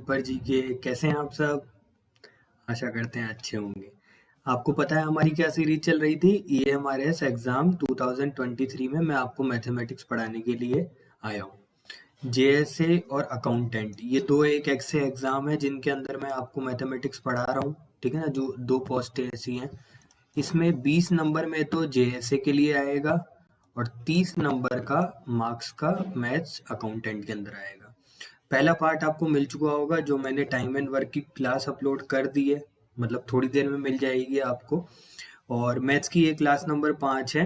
Helper जी के कैसे हैं आप सब। आशा करते हैं अच्छे होंगे। आपको पता है हमारी क्या सीरीज चल रही थी। EMRS एग्जाम 2023 में मैं आपको मैथमेटिक्स पढ़ाने के लिए आया हूँ। JSA और अकाउंटेंट ये दो एक ऐसे एग्जाम है जिनके अंदर मैं आपको मैथमेटिक्स पढ़ा रहा हूँ। ठीक है ना, जो दो पोस्टें ऐसी हैं। इसमें 20 नंबर में तो JSA के लिए आएगा और 30 नंबर का मार्क्स का मैथ्स अकाउंटेंट के अंदर आएगा। पहला पार्ट आपको मिल चुका होगा, जो मैंने टाइम एंड वर्क की क्लास अपलोड कर दी है, मतलब थोड़ी देर में मिल जाएगी आपको। और मैथ्स की ये क्लास नंबर 5 है।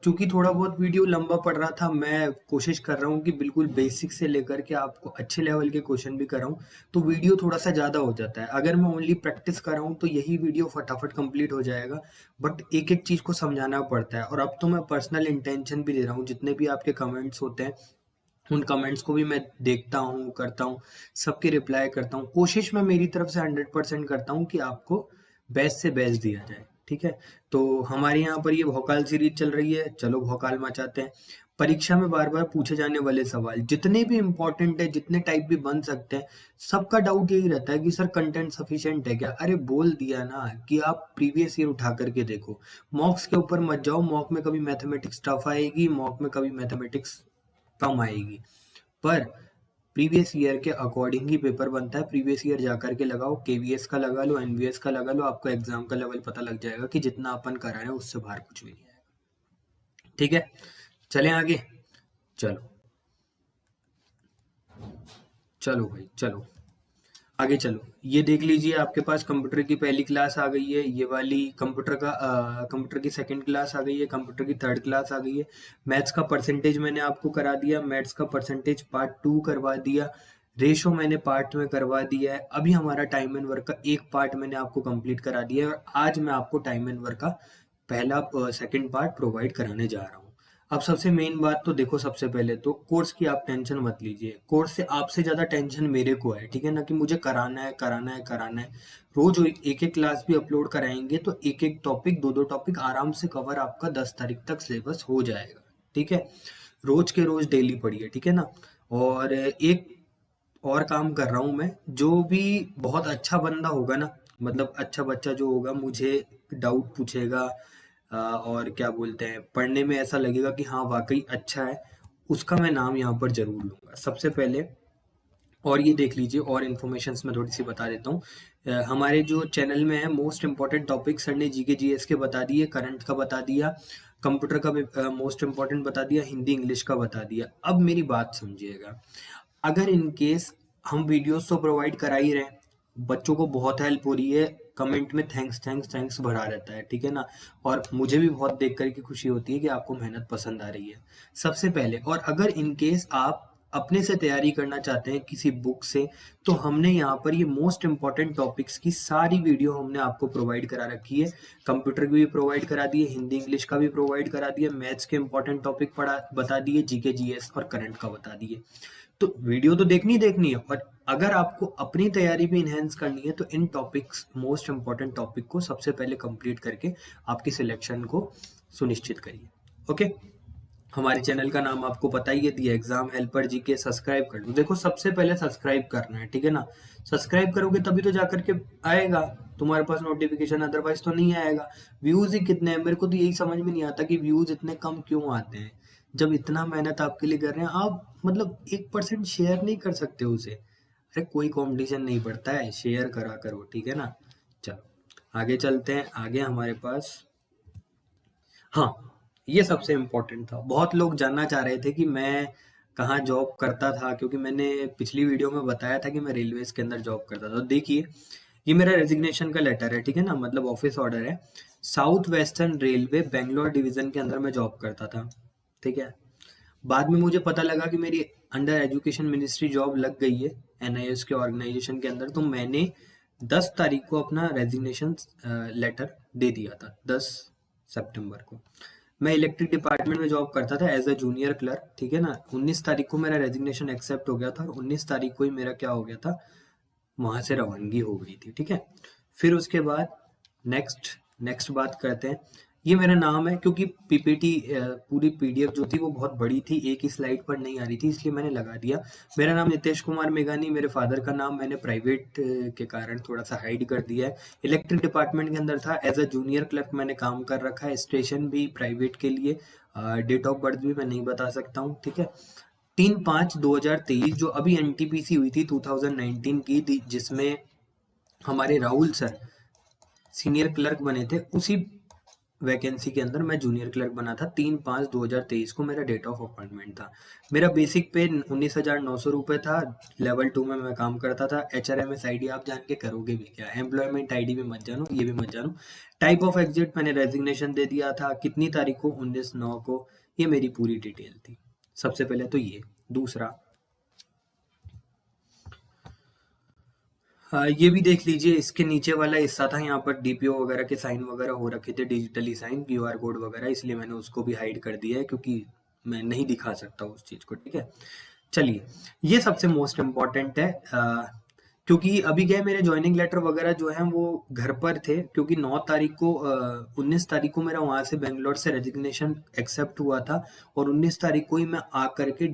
चूंकि थोड़ा बहुत वीडियो लंबा पड़ रहा था, मैं कोशिश कर रहा हूँ कि बिल्कुल बेसिक से लेकर के आपको अच्छे लेवल के क्वेश्चन भी कराऊं, तो वीडियो थोड़ा सा ज़्यादा हो जाता है। अगर मैं ओनली प्रैक्टिस कर रहा हूँ तो यही वीडियो फटाफट कंप्लीट हो जाएगा, बट एक एक चीज़ को समझाना पड़ता है। और अब तो मैं पर्सनल इंटेंशन भी दे रहा हूँ, जितने भी आपके कमेंट्स होते हैं उन कमेंट्स को भी मैं देखता हूँ, करता हूँ, सबके रिप्लाई करता हूँ। कोशिश मैं मेरी तरफ से 100% करता हूँ कि आपको बेस्ट से बेस्ट दिया जाए। ठीक है, तो हमारे यहाँ पर ये भौकाल सीरीज चल रही है। चलो भौकाल मचाते हैं। परीक्षा में बार बार पूछे जाने वाले सवाल जितने भी इम्पोर्टेंट है, जितने टाइप भी बन सकते हैं, सबका डाउट यही रहता है कि सर कंटेंट सफिशिएंट है क्या। अरे बोल दिया ना कि आप प्रीवियस ईयर उठा करके देखो। मॉक्स के ऊपर मत जाओ, मॉक में कभी मैथमेटिक्स टफ आएगी, मॉक में कभी मैथमेटिक्स कम आएगी, पर प्रीवियस ईयर के अकॉर्डिंग ही पेपर बनता है। प्रीवियस ईयर जाकर के लगाओ, KVS का लगा लो, NVS का लगा लो, आपको एग्जाम का लेवल पता लग जाएगा कि जितना अपन करा रहे हैं उससे बाहर कुछ भी नहीं आएगा। ठीक है, चलें आगे। चलो चलो भाई चलो आगे चलो। ये देख लीजिए, आपके पास कंप्यूटर की पहली क्लास आ गई है, ये वाली कंप्यूटर की सेकंड क्लास आ गई है, कंप्यूटर की थर्ड क्लास आ गई है। मैथ्स का परसेंटेज मैंने आपको करा दिया, मैथ्स का परसेंटेज पार्ट 2 करवा दिया, रेशो मैंने पार्ट में करवा दिया है। अभी हमारा टाइम एंड वर्क का एक पार्ट मैंने आपको कंप्लीट करा दिया है, और आज मैं आपको टाइम एंड वर्क का पहला सेकंड पार्ट प्रोवाइड कराने जा रहा हूँ। अब सबसे मेन बात तो देखो, सबसे पहले तो कोर्स की आप टेंशन मत लीजिए। कोर्स से आपसे ज्यादा टेंशन मेरे को है, ठीक है ना, कि मुझे कराना है कराना है कराना है। रोज एक एक क्लास भी अपलोड कराएंगे तो एक एक टॉपिक, दो दो टॉपिक आराम से कवर आपका 10 तारीख तक सिलेबस हो जाएगा। ठीक है, रोज के रोज डेली पढ़िए, ठीक है ना। और एक और काम कर रहा हूँ मैं, जो भी बहुत अच्छा बंदा होगा ना, मतलब अच्छा बच्चा जो होगा, मुझे डाउट पूछेगा, और क्या बोलते हैं, पढ़ने में ऐसा लगेगा कि हाँ वाकई अच्छा है, उसका मैं नाम यहाँ पर जरूर लूंगा सबसे पहले। और ये देख लीजिए, और इन्फॉर्मेशन मैं थोड़ी सी बता देता हूँ। हमारे जो चैनल में है, मोस्ट इंपॉर्टेंट टॉपिक सर ने GK GS के बता दिए, करंट का बता दिया, कंप्यूटर का भी मोस्ट इंपॉर्टेंट बता दिया, हिंदी इंग्लिश का बता दिया। अब मेरी बात समझिएगा, अगर इन केस हम वीडियोस तो प्रोवाइड करा ही रहे हैं, बच्चों को बहुत हेल्प हो रही है, कमेंट में थैंक्स थैंक्स थैंक्स भरा रहता है, ठीक है ना। और मुझे भी बहुत देख करके खुशी होती है कि आपको मेहनत पसंद आ रही है, सबसे पहले। और अगर इन केस आप अपने से तैयारी करना चाहते हैं किसी बुक से, तो हमने यहाँ पर ये मोस्ट इंपॉर्टेंट टॉपिक्स की सारी वीडियो हमने आपको प्रोवाइड करा रखी है। कंप्यूटर की भी प्रोवाइड करा दिए, हिंदी इंग्लिश का भी प्रोवाइड करा दिए, मैथ्स के इंपॉर्टेंट टॉपिक पढ़ा बता दिए, GK GS और करंट का बता दिए। तो वीडियो तो देखनी देखनी है, और अगर आपको अपनी तैयारी भी इनहेंस करनी है तो इन टॉपिक्स, मोस्ट इंपॉर्टेंट टॉपिक को सबसे पहले कंप्लीट करके आपकी सिलेक्शन को सुनिश्चित करिए। ओके, हमारे चैनल का नाम आपको पता ही है, the exam helper GK। Subscribe कर लो, देखो सबसे पहले सब्सक्राइब करना है, ठीक है ना। सब्सक्राइब करोगे तभी तो जाकर के आएगा तुम्हारे पास नोटिफिकेशन, अदरवाइज तो नहीं आएगा। व्यूज ही कितने हैं, मेरे को तो यही समझ में नहीं आता कि व्यूज इतने कम क्यों आते हैं, जब इतना मेहनत आपके लिए कर रहे हैं आप। मतलब 1% शेयर नहीं कर सकते उसे। अरे कोई कंपटीशन नहीं पड़ता है, शेयर करा करो, ठीक है ना। चलो आगे चलते हैं। आगे हमारे पास, हाँ, ये सबसे इम्पोर्टेंट था। बहुत लोग जानना चाह रहे थे कि मैं कहाँ जॉब करता था, क्योंकि मैंने पिछली वीडियो में बताया था कि मैं रेलवेज के अंदर जॉब करता था। तो देखिए, ये मेरा रेजिग्नेशन का लेटर है, ठीक है ना, मतलब ऑफिस ऑर्डर है। South western railway Bangalore division के अंदर मैं जॉब करता था, ठीक है। बाद में मुझे पता लगा कि मेरी अंडर एजुकेशन मिनिस्ट्री जॉब लग गई है NIS के ऑर्गेनाइजेशन के अंदर, तो मैंने 10 तारीख को अपना रेजिग्नेशन लेटर दे दिया था, 10 सितंबर को। मैं इलेक्ट्रिक डिपार्टमेंट में जॉब करता था एज अ जूनियर क्लर्क, ठीक है ना। 19 तारीख को मेरा रेजिग्नेशन एक्सेप्ट हो गया था, और 19 तारीख को ही मेरा क्या हो गया था, वहां से रवानगी हो गई थी, ठीक है। फिर उसके बाद नेक्स्ट नेक्स्ट बात करते हैं। ये मेरा नाम है, क्योंकि पीपीटी पूरी पीडीएफ जो थी वो बहुत बड़ी थी, एक ही स्लाइड पर नहीं आ रही थी, इसलिए मैंने लगा दिया। मेरा नाम नितेश कुमार मेघानी, मेरे फादर का नाम मैंने प्राइवेट के कारण थोड़ा सा हाइड कर दिया है। इलेक्ट्रिक डिपार्टमेंट के अंदर था, एज अ जूनियर क्लर्क मैंने काम कर रखा है, स्टेशन भी प्राइवेट के लिए। डेट ऑफ बर्थ भी मैं नहीं बता सकता हूँ, ठीक है। 3/5/2023 जो अभी एनटीपीसी हुई थी 2019 की थी, जिसमें हमारे राहुल सर सीनियर क्लर्क बने थे, उसी वैकेंसी के अंदर मैं जूनियर क्लर्क बना था। 3/5/2023 को मेरा डेट ऑफ अपॉइंटमेंट था। मेरा बेसिक पे 19,900 रुपये था। लेवल 2 में मैं काम करता था। HRMS आईडी आप जान के करोगे भी क्या, एम्प्लॉयमेंट आईडी भी मत जानो, ये भी मत जानो। टाइप ऑफ एग्जिट मैंने रेजिग्नेशन दे दिया था। कितनी तारीख को, 19/9 को। ये मेरी पूरी डिटेल थी। सबसे पहले तो ये। दूसरा, ये भी देख लीजिए, इसके नीचे वाला हिस्सा था, यहाँ पर डीपीओ वगैरह के साइन वगैरह हो रखे थे, डिजिटली साइन, क्यूआर कोड वगैरह, इसलिए मैंने उसको भी हाइड कर दिया है, क्योंकि मैं नहीं दिखा सकता उस चीज़ को, ठीक है। चलिए, ये सबसे मोस्ट इम्पॉर्टेंट है, क्योंकि अभी क्या है, मेरे ज्वाइनिंग लेटर वगैरह जो है वो घर पर थे, क्योंकि 9 तारीख को 19 तारीख को मेरा वहाँ से बेंगलोर से रेजिग्नेशन एक्सेप्ट हुआ था, और 19 तारीख को ही मैं आ करके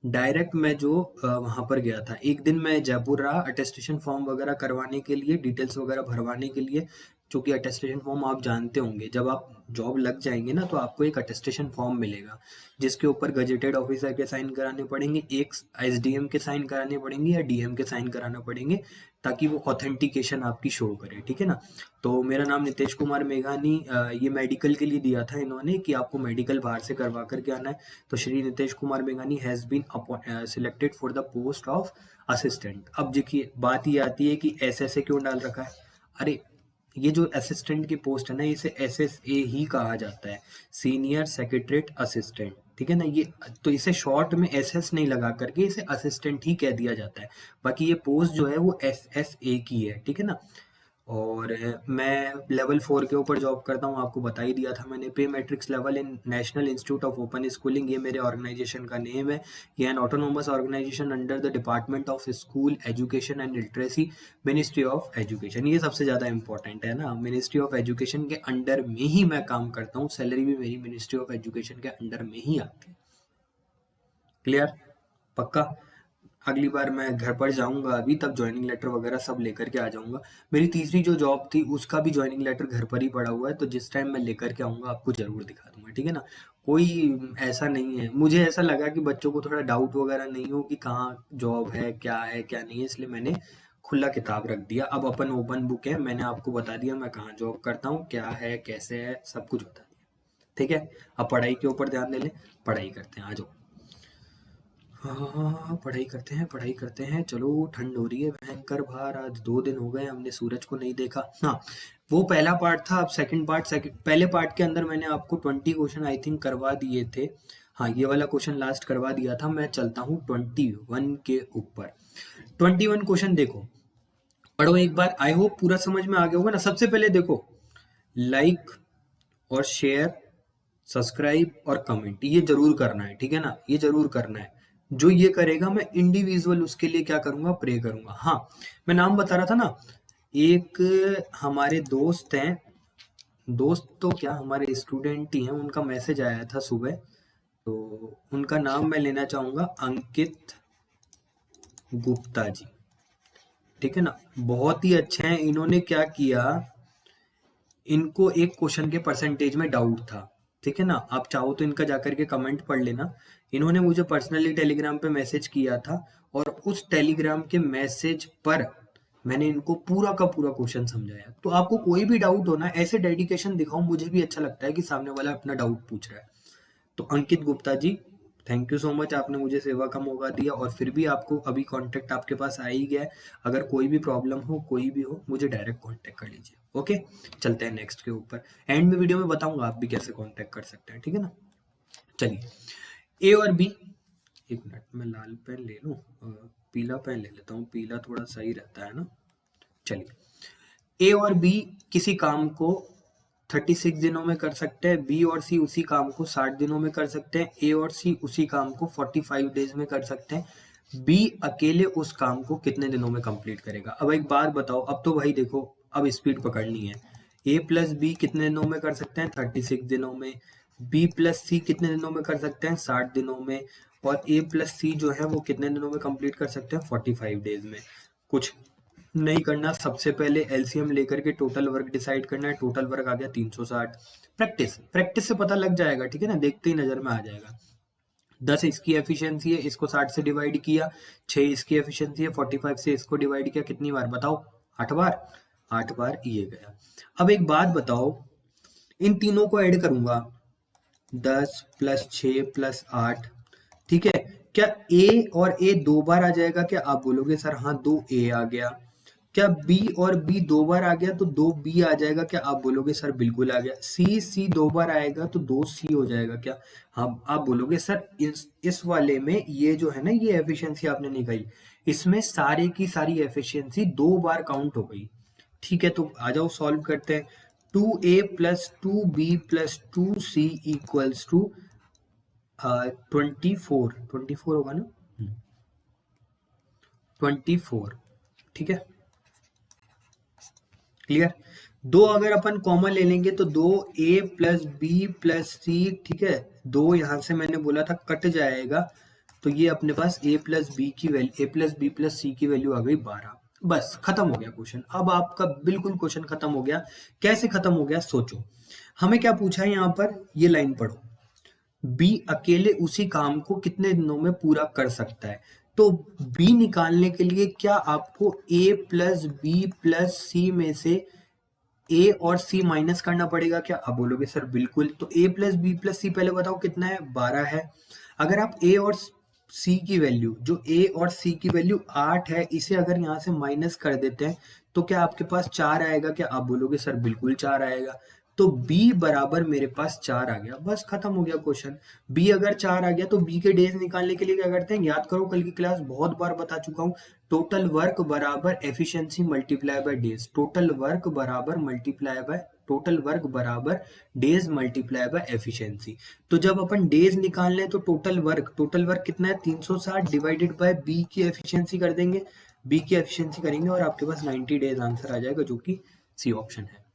डायरेक्ट मैं जो वहाँ पर गया था। एक दिन मैं जयपुर रहा अटेस्टेशन फॉर्म वगैरह करवाने के लिए, डिटेल्स वगैरह भरवाने के लिए, क्योंकि अटेस्टेशन फॉर्म आप जानते होंगे, जब आप जॉब लग जाएंगे ना तो आपको एक अटेस्टेशन फॉर्म मिलेगा, जिसके ऊपर गजेटेड ऑफिसर के साइन कराने पड़ेंगे, एक एसडीएम के साइन कराने पड़ेंगे या डीएम के साइन कराना पड़ेंगे, ताकि वो ऑथेंटिकेशन आपकी शो करे, ठीक है ना। तो मेरा नाम नितेश कुमार मेघानी, ये मेडिकल के लिए दिया था इन्होंने कि आपको मेडिकल बाहर से करवा करके आना है। तो श्री नितेश कुमार मेघानी has been selected for the post of assistant. अब देखिए, बात ये आती है कि एसएसए क्यों डाल रखा है। अरे, ये जो असिस्टेंट की पोस्ट है ना, इसे एसएसए ही कहा जाता है, सीनियर सेक्रेटरीट असिस्टेंट, ठीक है ना। ये तो इसे शॉर्ट में एसएस नहीं लगा करके इसे असिस्टेंट ही कह दिया जाता है। बाकी ये पोस्ट जो है वो एसएसए की है, ठीक है ना। और मैं लेवल 4 के ऊपर जॉब करता हूँ, आपको बता ही दिया था मैंने। Pay matrix level in national institute of open schooling, ये मेरे ऑर्गेनाइजेशन का नेम है। ये an autonomous organization under the department of school education and literacy, ministry of education. ये सबसे ज़्यादा इंपॉर्टेंट है ना, मिनिस्ट्री ऑफ एजुकेशन के अंडर में ही मैं काम करता हूँ, सैलरी भी मेरी मिनिस्ट्री ऑफ एजुकेशन के अंडर में ही आती है। क्लियर, पक्का। अगली बार मैं घर पर जाऊंगा अभी, तब ज्वाइनिंग लेटर वगैरह सब लेकर के आ जाऊंगा। मेरी तीसरी जो जॉब थी उसका भी ज्वाइनिंग लेटर घर पर ही पड़ा हुआ है, तो जिस टाइम मैं लेकर के आऊंगा आपको जरूर दिखा दूंगा, ठीक है ना। कोई ऐसा नहीं है, मुझे ऐसा लगा कि बच्चों को थोड़ा डाउट वगैरह नहीं हो कि कहाँ जॉब है क्या नहीं है, इसलिए मैंने खुला किताब रख दिया। अब अपन ओपन बुक है, मैंने आपको बता दिया मैं कहाँ जॉब करता हूँ, क्या है कैसे है, सब कुछ बता दिया, ठीक है। अब पढ़ाई के ऊपर ध्यान दे ले, पढ़ाई करते हैं, आ जाओ। हाँ, पढ़ाई करते हैं। चलो, ठंड हो रही है भयंकर बाहर, आज 2 दिन हो गए हमने सूरज को नहीं देखा। हाँ, वो पहला पार्ट था। अब सेकंड पहले पार्ट के अंदर मैंने आपको 20 क्वेश्चन आई थिंक करवा दिए थे। हाँ, ये वाला क्वेश्चन लास्ट करवा दिया था। मैं चलता हूँ 21 के ऊपर। 21 क्वेश्चन देखो, पढ़ो एक बार, आई होप पूरा समझ में आ गया होगा ना। सबसे पहले देखो, लाइक और शेयर, सब्सक्राइब और कमेंट, ये जरूर करना है, ठीक है ना, ये जरूर करना है। जो ये करेगा मैं इंडिविजुअल उसके लिए क्या करूंगा, प्रे करूंगा। हाँ, मैं नाम बता रहा था ना, एक हमारे दोस्त हैं, दोस्त तो क्या, हमारे स्टूडेंट ही हैं, उनका मैसेज आया था सुबह, तो उनका नाम मैं लेना चाहूंगा, अंकित गुप्ता जी, ठीक है ना। बहुत ही अच्छे हैं। इन्होंने क्या किया, इनको एक क्वेश्चन के परसेंटेज में डाउट था, ठीक है ना। आप चाहो तो इनका जाकर के कमेंट पढ़ लेना। इन्होंने मुझे पर्सनली टेलीग्राम पे मैसेज किया था, और उस टेलीग्राम के मैसेज पर मैंने इनको पूरा का पूरा क्वेश्चन समझाया। तो आपको कोई भी डाउट हो ना, ऐसे डेडिकेशन दिखाओ, मुझे भी अच्छा लगता है कि सामने वाला अपना डाउट पूछ रहा है। तो अंकित Gupta ji, thank you so much, आपने मुझे सेवा का मौका दिया, और फिर भी आपको अभी कांटेक्ट आपके पास आ ही गया है। अगर कोई भी प्रॉब्लम हो, कोई भी हो, मुझे डायरेक्ट कांटेक्ट कर लीजिए। ओके, चलते हैं नेक्स्ट के ऊपर। एंड में वीडियो में बताऊंगा आप भी कैसे कांटेक्ट कर सकते हैं, ठीक है ना। चलिए, ए और बी, एक मिनट मैं लाल पेन ले लूं, पीला पेन ले लेता हूँ, पीला थोड़ा सही रहता है ना। चलिए, ए और बी किसी काम को 36 दिनों में कर सकते हैं, बी और सी उसी काम को 60 दिनों में कर सकते हैं, ए और सी उसी काम को 45 डेज में कर सकते हैं। बी अकेले उस काम को कितने दिनों में कंप्लीट करेगा। अब एक बात बताओ, अब तो भाई देखो, अब स्पीड पकड़नी है। ए प्लस बी कितने दिनों में कर सकते हैं? 36 दिनों में। बी प्लस सी कितने दिनों में कर सकते हैं? 60 दिनों में। और ए प्लस सी जो है वो कितने दिनों में कंप्लीट कर सकते हैं? 45 डेज में। कुछ नहीं करना, सबसे पहले एलसीएम लेकर के टोटल वर्क डिसाइड करना है। टोटल वर्क आ गया 360। प्रैक्टिस प्रैक्टिस से पता लग जाएगा, ठीक है ना, देखते ही नजर में आ जाएगा। 10 इसकी एफिशिएंसी है, इसको 60 से डिवाइड किया। 6 इसकी एफिशिएंसी है, 45 से इसको डिवाइड किया, कितनी बार बताओ? 8 बार। 8 बार ये गया। अब एक बात बताओ, इन तीनों को ऐड करूंगा, 10 प्लस 6 प्लस 8, ठीक है। क्या ए और ए 2 बार आ जाएगा? क्या आप बोलोगे सर हाँ 2 ए आ गया। क्या बी और बी 2 बार आ गया तो 2 बी आ जाएगा? क्या आप बोलोगे सर बिल्कुल आ गया। सी 2 बार आएगा तो 2 सी हो जाएगा। क्या हाँ आप बोलोगे सर इस वाले में ये जो है ना, ये एफिशिएंसी आपने निकाली, इसमें सारे की सारी एफिशिएंसी 2 बार काउंट हो गई। ठीक है, तो आ जाओ सॉल्व करते हैं। 2a plus 2b plus 2c equals to 24। 24 होगा ना? 24, ठीक है, क्लियर। दो अगर अपन कॉमन ले लेंगे तो 2a प्लस बी प्लस सी, ठीक है, दो यहां से मैंने बोला था कट जाएगा, तो ये अपने पास a प्लस बी की value, a plus B plus C की वैल्यू आ गई 12। बस खत्म हो गया क्वेश्चन। अब आपका बिल्कुल क्वेश्चन खत्म हो गया। कैसे खत्म हो गया सोचो। हमें क्या पूछा है यहाँ पर, ये लाइन पढ़ो, बी अकेले उसी काम को कितने दिनों में पूरा कर सकता है। तो बी निकालने के लिए क्या आपको a प्लस बी प्लस सी में से ए और सी माइनस करना पड़ेगा? क्या आप बोलोगे सर बिल्कुल। तो ए प्लस बी प्लस सी पहले बताओ कितना है? 12 है। अगर आप ए और सी की वैल्यू, जो ए और सी की वैल्यू 8 है, इसे अगर यहाँ से माइनस कर देते हैं तो क्या आपके पास 4 आएगा? क्या आप बोलोगे सर बिल्कुल 4 आएगा। तो b बराबर मेरे पास 4 आ गया। बस खत्म हो गया क्वेश्चन। b अगर 4 आ गया तो b के डेज निकालने के लिए क्या करते हैं? याद करो, कल की क्लास बहुत बार बता चुका हूँ, टोटल वर्क बराबर efficiency multiply by days. Total work बराबर मल्टीप्लाई बाय टोटल वर्क बराबर डेज मल्टीप्लाई बाय एफिशिएंसी। तो जब अपन डेज निकाल लें तो टोटल वर्क कितना है? 360 डिवाइडेड बाय बी की एफिशिएंसी कर देंगे, बी की एफिशिएंसी करेंगे और आपके पास 90 डेज आंसर आ जाएगा, जो कि सी ऑप्शन है।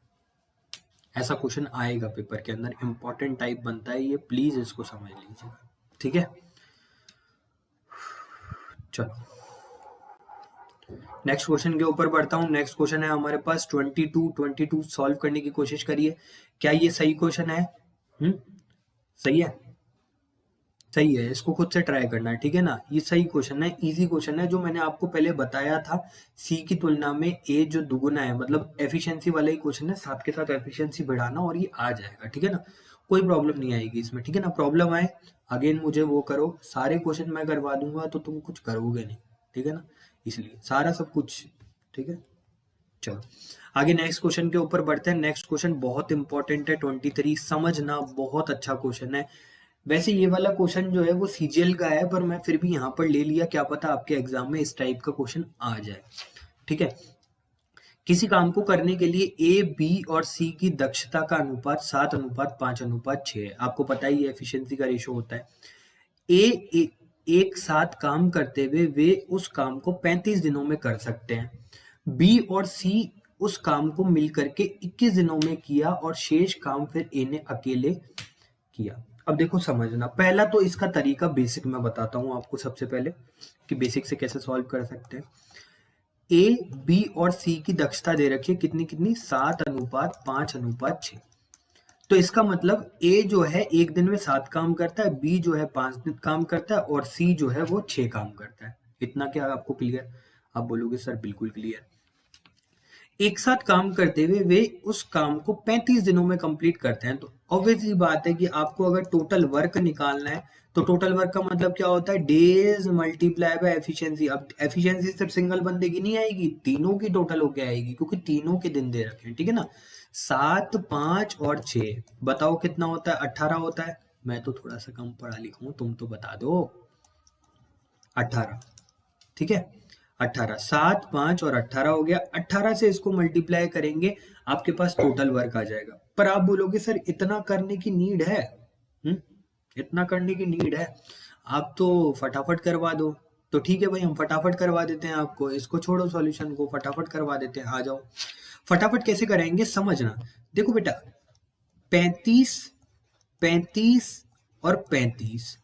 ऐसा क्वेश्चन आएगा पेपर के अंदर, इंपॉर्टेंट टाइप बनता है ये, प्लीज इसको समझ लीजिएगा, ठीक है। चलो नेक्स्ट क्वेश्चन के ऊपर बढ़ता हूँ। नेक्स्ट क्वेश्चन है हमारे पास 22 सॉल्व करने की कोशिश करिए। क्या ये सही क्वेश्चन है? सही है, सही है, इसको खुद से ट्राई करना है, ठीक है ना। ये सही क्वेश्चन है, इजी क्वेश्चन है, जो मैंने आपको पहले बताया था, सी की तुलना में ए जो दुगुना है, मतलब एफिशिएंसी वाला ही क्वेश्चन है, साथ के साथ एफिशिएंसी बढ़ाना और ये आ जाएगा, ठीक है ना। कोई प्रॉब्लम नहीं आएगी इसमें, ठीक है ना। प्रॉब्लम आए अगेन मुझे वो करो, सारे क्वेश्चन मैं करवा दूंगा तो तुम कुछ करोगे नहीं, ठीक है ना, इसलिए सारा सब कुछ, ठीक है। चलो आगे नेक्स्ट क्वेश्चन के ऊपर बढ़ते हैं। नेक्स्ट क्वेश्चन बहुत इंपॉर्टेंट है, 23 समझना, बहुत अच्छा क्वेश्चन है। वैसे ये वाला क्वेश्चन जो है वो सीजीएल का है, पर मैं फिर भी यहाँ पर ले लिया, क्या पता आपके एग्जाम में इस टाइप का क्वेश्चन आ जाए, ठीक है। किसी काम को करने के लिए ए बी और सी की दक्षता का अनुपात 7:5:6 है। आपको पता ही है एफिशिएंसी का रेशो होता है। ए एक साथ काम करते हुए वे उस काम को 35 दिनों में कर सकते हैं। बी और सी उस काम को मिलकर के 21 दिनों में किया और शेष काम फिर ए ने अकेले किया। अब देखो समझना, पहला तो इसका तरीका बेसिक मैं बताता हूं आपको सबसे पहले कि बेसिक से कैसे सॉल्व कर सकते हैं। ए बी और सी की दक्षता दे रखी है, कितनी कितनी? 7:5:6। तो इसका मतलब ए जो है एक दिन में 7 काम करता है, बी जो है 5 दिन काम करता है और सी जो है वो 6 काम करता है। इतना क्या आपको क्लियर? आप बोलोगे सर बिल्कुल क्लियर। एक साथ काम करते हुए वे उस काम को 35 दिनों में कंप्लीट करते हैं। तो ऑब्वियसली बात है कि आपको अगर टोटल वर्क निकालना है तो टोटल वर्क का मतलब क्या होता है? Days multiply by efficiency. अब एफिशिएंसी सिर्फ सिंगल बंदे की नहीं आएगी, तीनों की टोटल होके आएगी, क्योंकि तीनों के दिन दे रखे हैं, ठीक है ना। 7, 5 और 6 बताओ कितना होता है? 18 होता है। मैं तो थोड़ा सा कम पढ़ा लिखा हूं, तुम तो बता दो। 18, ठीक है। 18, 7, 5 और 18 हो गया। 18 से इसको मल्टीप्लाई करेंगे, आपके पास टोटल वर्क आ जाएगा। पर आप बोलोगे सर इतना करने की नीड है? इतना करने की नीड है? आप तो फटाफट करवा दो। तो ठीक है भाई, हम फटाफट करवा देते हैं आपको, इसको छोड़ो, सॉल्यूशन को फटाफट करवा देते हैं, आ जाओ। फटाफट कैसे कराएंगे समझना। देखो बेटा, 35, 35 और 35,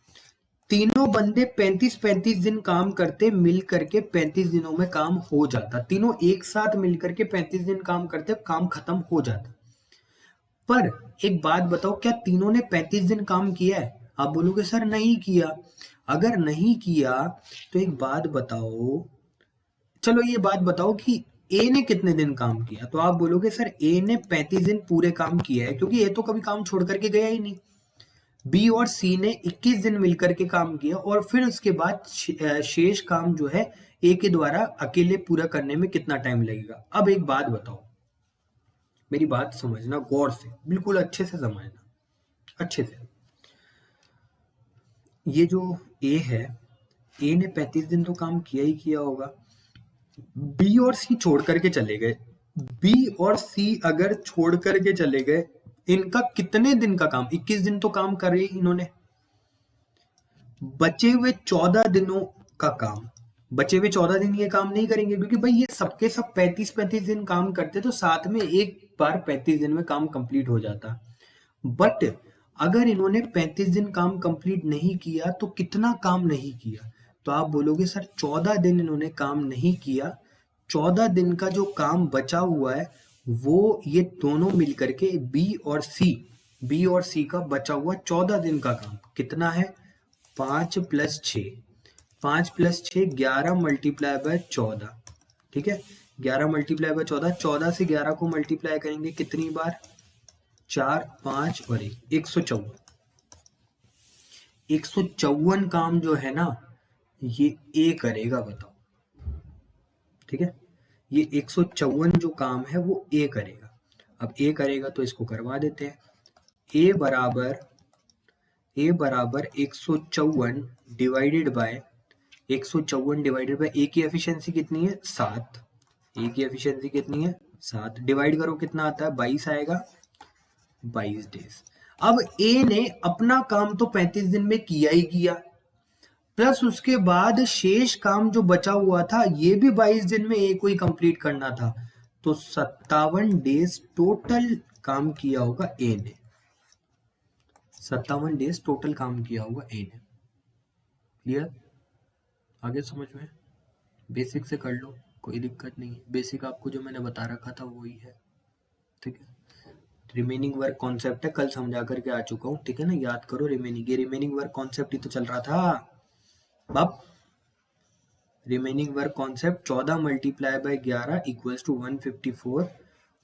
तीनों बंदे 35-35 दिन काम करते, मिल करके 35 दिनों में काम हो जाता। तीनों एक साथ मिल करके 35 दिन काम करते, काम खत्म हो जाता। पर एक बात बताओ, क्या तीनों ने 35 दिन काम किया है? आप बोलोगे सर नहीं किया। अगर नहीं किया तो एक बात बताओ, चलो ये बात बताओ कि ए ने कितने दिन काम किया? तो आप बोलोगे सर ए ने 35 दिन पूरे काम किया है, क्योंकि ए तो कभी काम छोड़ करके गया ही नहीं। बी और सी ने 21 दिन मिलकर के काम किया, और फिर उसके बाद शेष काम जो है ए के द्वारा अकेले पूरा करने में कितना टाइम लगेगा? अब एक बात बताओ, मेरी बात समझना गौर से, बिल्कुल अच्छे से समझना, अच्छे से। ये जो ए है, ए ने 35 दिन तो काम किया ही किया होगा। बी और सी छोड़ करके चले गए, बी और सी अगर छोड़ करके चले गए, इनका कितने दिन का काम? 21 दिन तो काम करे इन्होंने। बचे हुए 14 दिनों का काम, बचे हुए 14 दिन ये काम नहीं करेंगे, क्योंकि भाई ये सबके सब 35-35 दिन काम करते, तो साथ में एक बार 35 दिन में काम कंप्लीट हो जाता। बट अगर इन्होंने 35 दिन काम कंप्लीट नहीं किया तो कितना काम नहीं किया? तो आप बोलोगे सर 14 दिन इन्होंने काम नहीं किया, 14 दिन का जो काम बचा हुआ है वो ये दोनों मिलकर के बी और सी का बचा हुआ 14 दिन का काम कितना है? 5 + 6, 5 + 6 11 × 14, ठीक है। 11 × 14, 14 से 11 को मल्टीप्लाई करेंगे कितनी बार? 4, 5 और 1, 154। 154 काम जो है ना, ये ए करेगा, बताओ, ठीक है। ये 154 जो काम है वो ए करेगा। अब ए करेगा तो इसको करवा देते हैं। ए बराबर 154 डिवाइडेड बाय 154 डिवाइडेड बाय ए की एफिशिएंसी कितनी है? 7। ए की एफिशिएंसी कितनी है? 7। डिवाइड करो कितना आता है? 22 आएगा, 22 डेज। अब ए ने अपना काम तो 35 दिन में किया ही किया, प्लस उसके बाद शेष काम जो बचा हुआ था ये भी 22 दिन में ए को ही कंप्लीट करना था, तो 57 डेज टोटल काम किया होगा ए ने। 57 डेज टोटल काम किया होगा ए ने। क्लियर? आगे समझ में? बेसिक से कर लो, कोई दिक्कत नहीं है। बेसिक आपको जो मैंने बता रखा था वही है, ठीक है। रिमेनिंग वर्क कॉन्सेप्ट है, कल समझा करके आ चुका हूँ, ठीक है ना। याद करो रिमेनिंग, ये रिमेनिंग वर्क कॉन्सेप्ट ही तो चल रहा था बाप। Remaining work concept 14 × 11 = 154।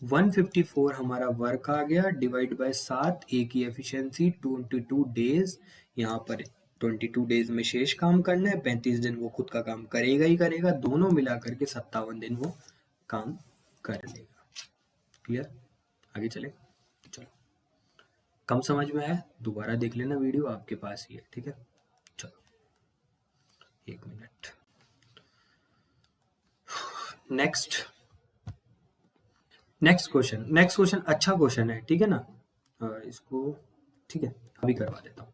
154 हमारा वर्क आ गया, डिवाइड बाय 7, ए की एफिशिएंसी 22 डेज। यहाँ पर 22 डेज में शेष काम करना है, 35 दिन वो खुद का काम करेगा ही करेगा, दोनों मिला करके 57 दिन वो काम कर लेगा। क्लियर? आगे चले, चलो। कम समझ में आया? दोबारा देख लेना वीडियो, आपके पास ही है, ठीक है। चलो 1 मिनट। नेक्स्ट क्वेश्चन अच्छा क्वेश्चन है, ठीक है ना। इसको ठीक है अभी करवा देता हूँ।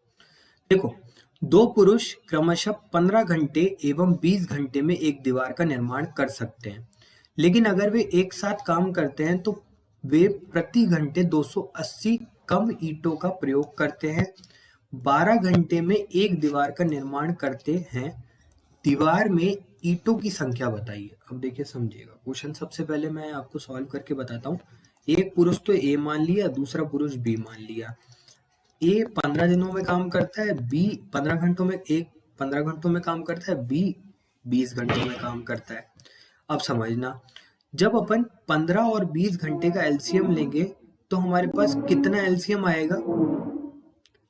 देखो, दो पुरुष क्रमशः 15 घंटे एवं 20 घंटे में एक दीवार का निर्माण कर सकते हैं, लेकिन अगर वे एक साथ काम करते हैं तो वे प्रति घंटे 280 कम ईंटों का प्रयोग करते हैं। 12 घंटे में एक दीवार का निर्माण करते हैं, दीवार में ईंटों की संख्या बताइए। अब देखिए समझिएगा क्वेश्चन, सबसे पहले मैं आपको सॉल्व करके बताता हूँ। एक पुरुष तो ए मान लिया, दूसरा पुरुष बी मान लिया। ए 15 दिनों में काम करता है, बी 15 घंटों में, एक 15 घंटों में काम करता है, बी 20 घंटों में काम करता है। अब समझना, जब अपन 15 और 20 घंटे का एलसीएम लेंगे तो हमारे पास कितना एलसीएम आएगा?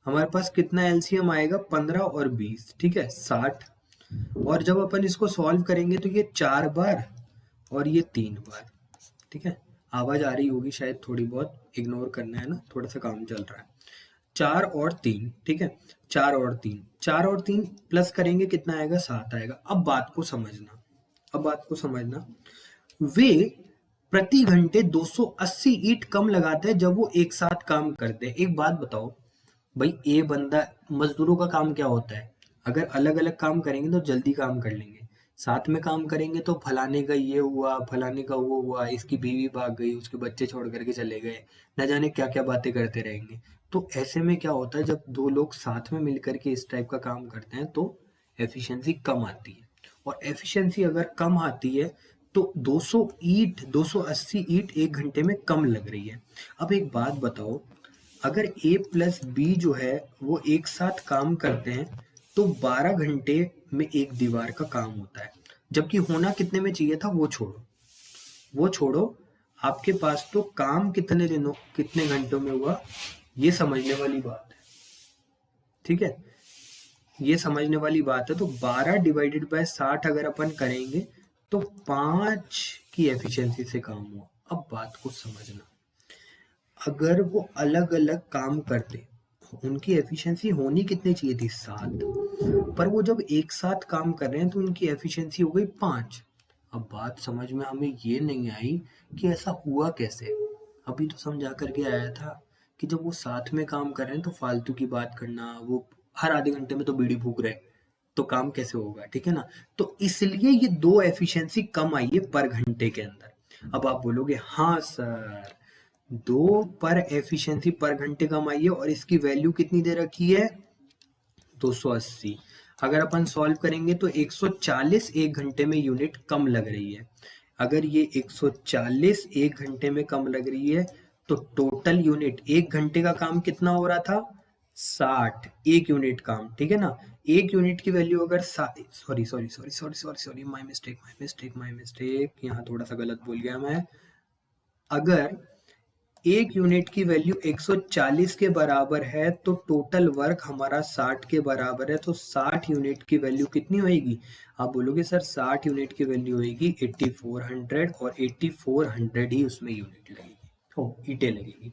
हमारे पास कितना एलसीएम आएगा? 15 और 20, ठीक है, 60। और जब अपन इसको सॉल्व करेंगे तो ये 4 बार और ये 3 बार, ठीक है। आवाज आ रही होगी शायद थोड़ी बहुत, इग्नोर करना है ना, थोड़ा सा काम चल रहा है। 4 और 3, ठीक है, 4 और 3 प्लस करेंगे कितना आएगा? 7 आएगा। अब बात को समझना, वे प्रति घंटे 280 ईंट कम लगाते हैं जब वो एक साथ काम करते हैं। एक बात बताओ भाई, ए बंदा, मजदूरों का काम क्या होता है? अगर अलग अलग काम करेंगे तो जल्दी काम कर लेंगे, साथ में काम करेंगे तो फलाने का ये हुआ, फलाने का वो हुआ, इसकी बीवी भाग गई, उसके बच्चे छोड़ करके चले गए, न जाने क्या क्या बातें करते रहेंगे। तो ऐसे में क्या होता है, जब दो लोग साथ में मिलकर के इस टाइप का काम करते हैं तो एफिशिएंसी कम आती है। और एफिशिएंसी अगर कम आती है तो 280 ईंट 1 घंटे में कम लग रही है। अब एक बात बताओ, अगर ए प्लस बी जो है वो एक साथ काम करते हैं तो 12 घंटे में एक दीवार का काम होता है, जबकि होना कितने में चाहिए था वो छोड़ो, आपके पास तो काम कितने घंटों में हुआ, ये समझने वाली बात है। ठीक है, ये समझने वाली बात है। तो 12 ÷ 60 अगर अपन करेंगे तो 5 की एफिशिएंसी से काम हुआ। अब बात को समझना, अगर वो अलग अलग काम करते, उनकी एफिशिएंसी होनी कितनी चाहिए थी, 7, पर वो जब एक साथ काम कर रहे हैं तो उनकी एफिशिएंसी हो गई 5। अब बात समझ में हमें ये नहीं आई कि ऐसा हुआ कैसे। अभी तो समझा करके आया था कि जब वो साथ में काम कर रहे हैं तो फालतू की बात करना, वो हर आधे घंटे में तो बीड़ी फूक रहे, तो काम कैसे होगा, ठीक है ना। तो इसलिए ये 2 एफिशिएंसी कम आई है पर घंटे के अंदर। अब आप बोलोगे हाँ सर, 2 पर एफिशिएंसी पर घंटे कम आई है और इसकी वैल्यू कितनी दे रखी है, 280। अगर अपन सॉल्व करेंगे तो 140 एक घंटे में यूनिट कम लग रही है। अगर ये 140 एक घंटे में कम लग रही है तो टोटल यूनिट एक घंटे का काम कितना हो रहा था, 60 एक यूनिट काम, ठीक है ना। एक यूनिट की वैल्यू अगर सॉरी माय मिस्टेक, यहाँ थोड़ा सा गलत बोल गया मैं। अगर एक यूनिट की वैल्यू 140 के बराबर है तो टोटल वर्क हमारा 60 के बराबर है, तो 60 यूनिट की वैल्यू कितनी होएगी, आप बोलोगे सर 60 यूनिट की वैल्यू होएगी 8400 और 8400 ही उसमें यूनिट लगेगी, ईंटें लगेगी।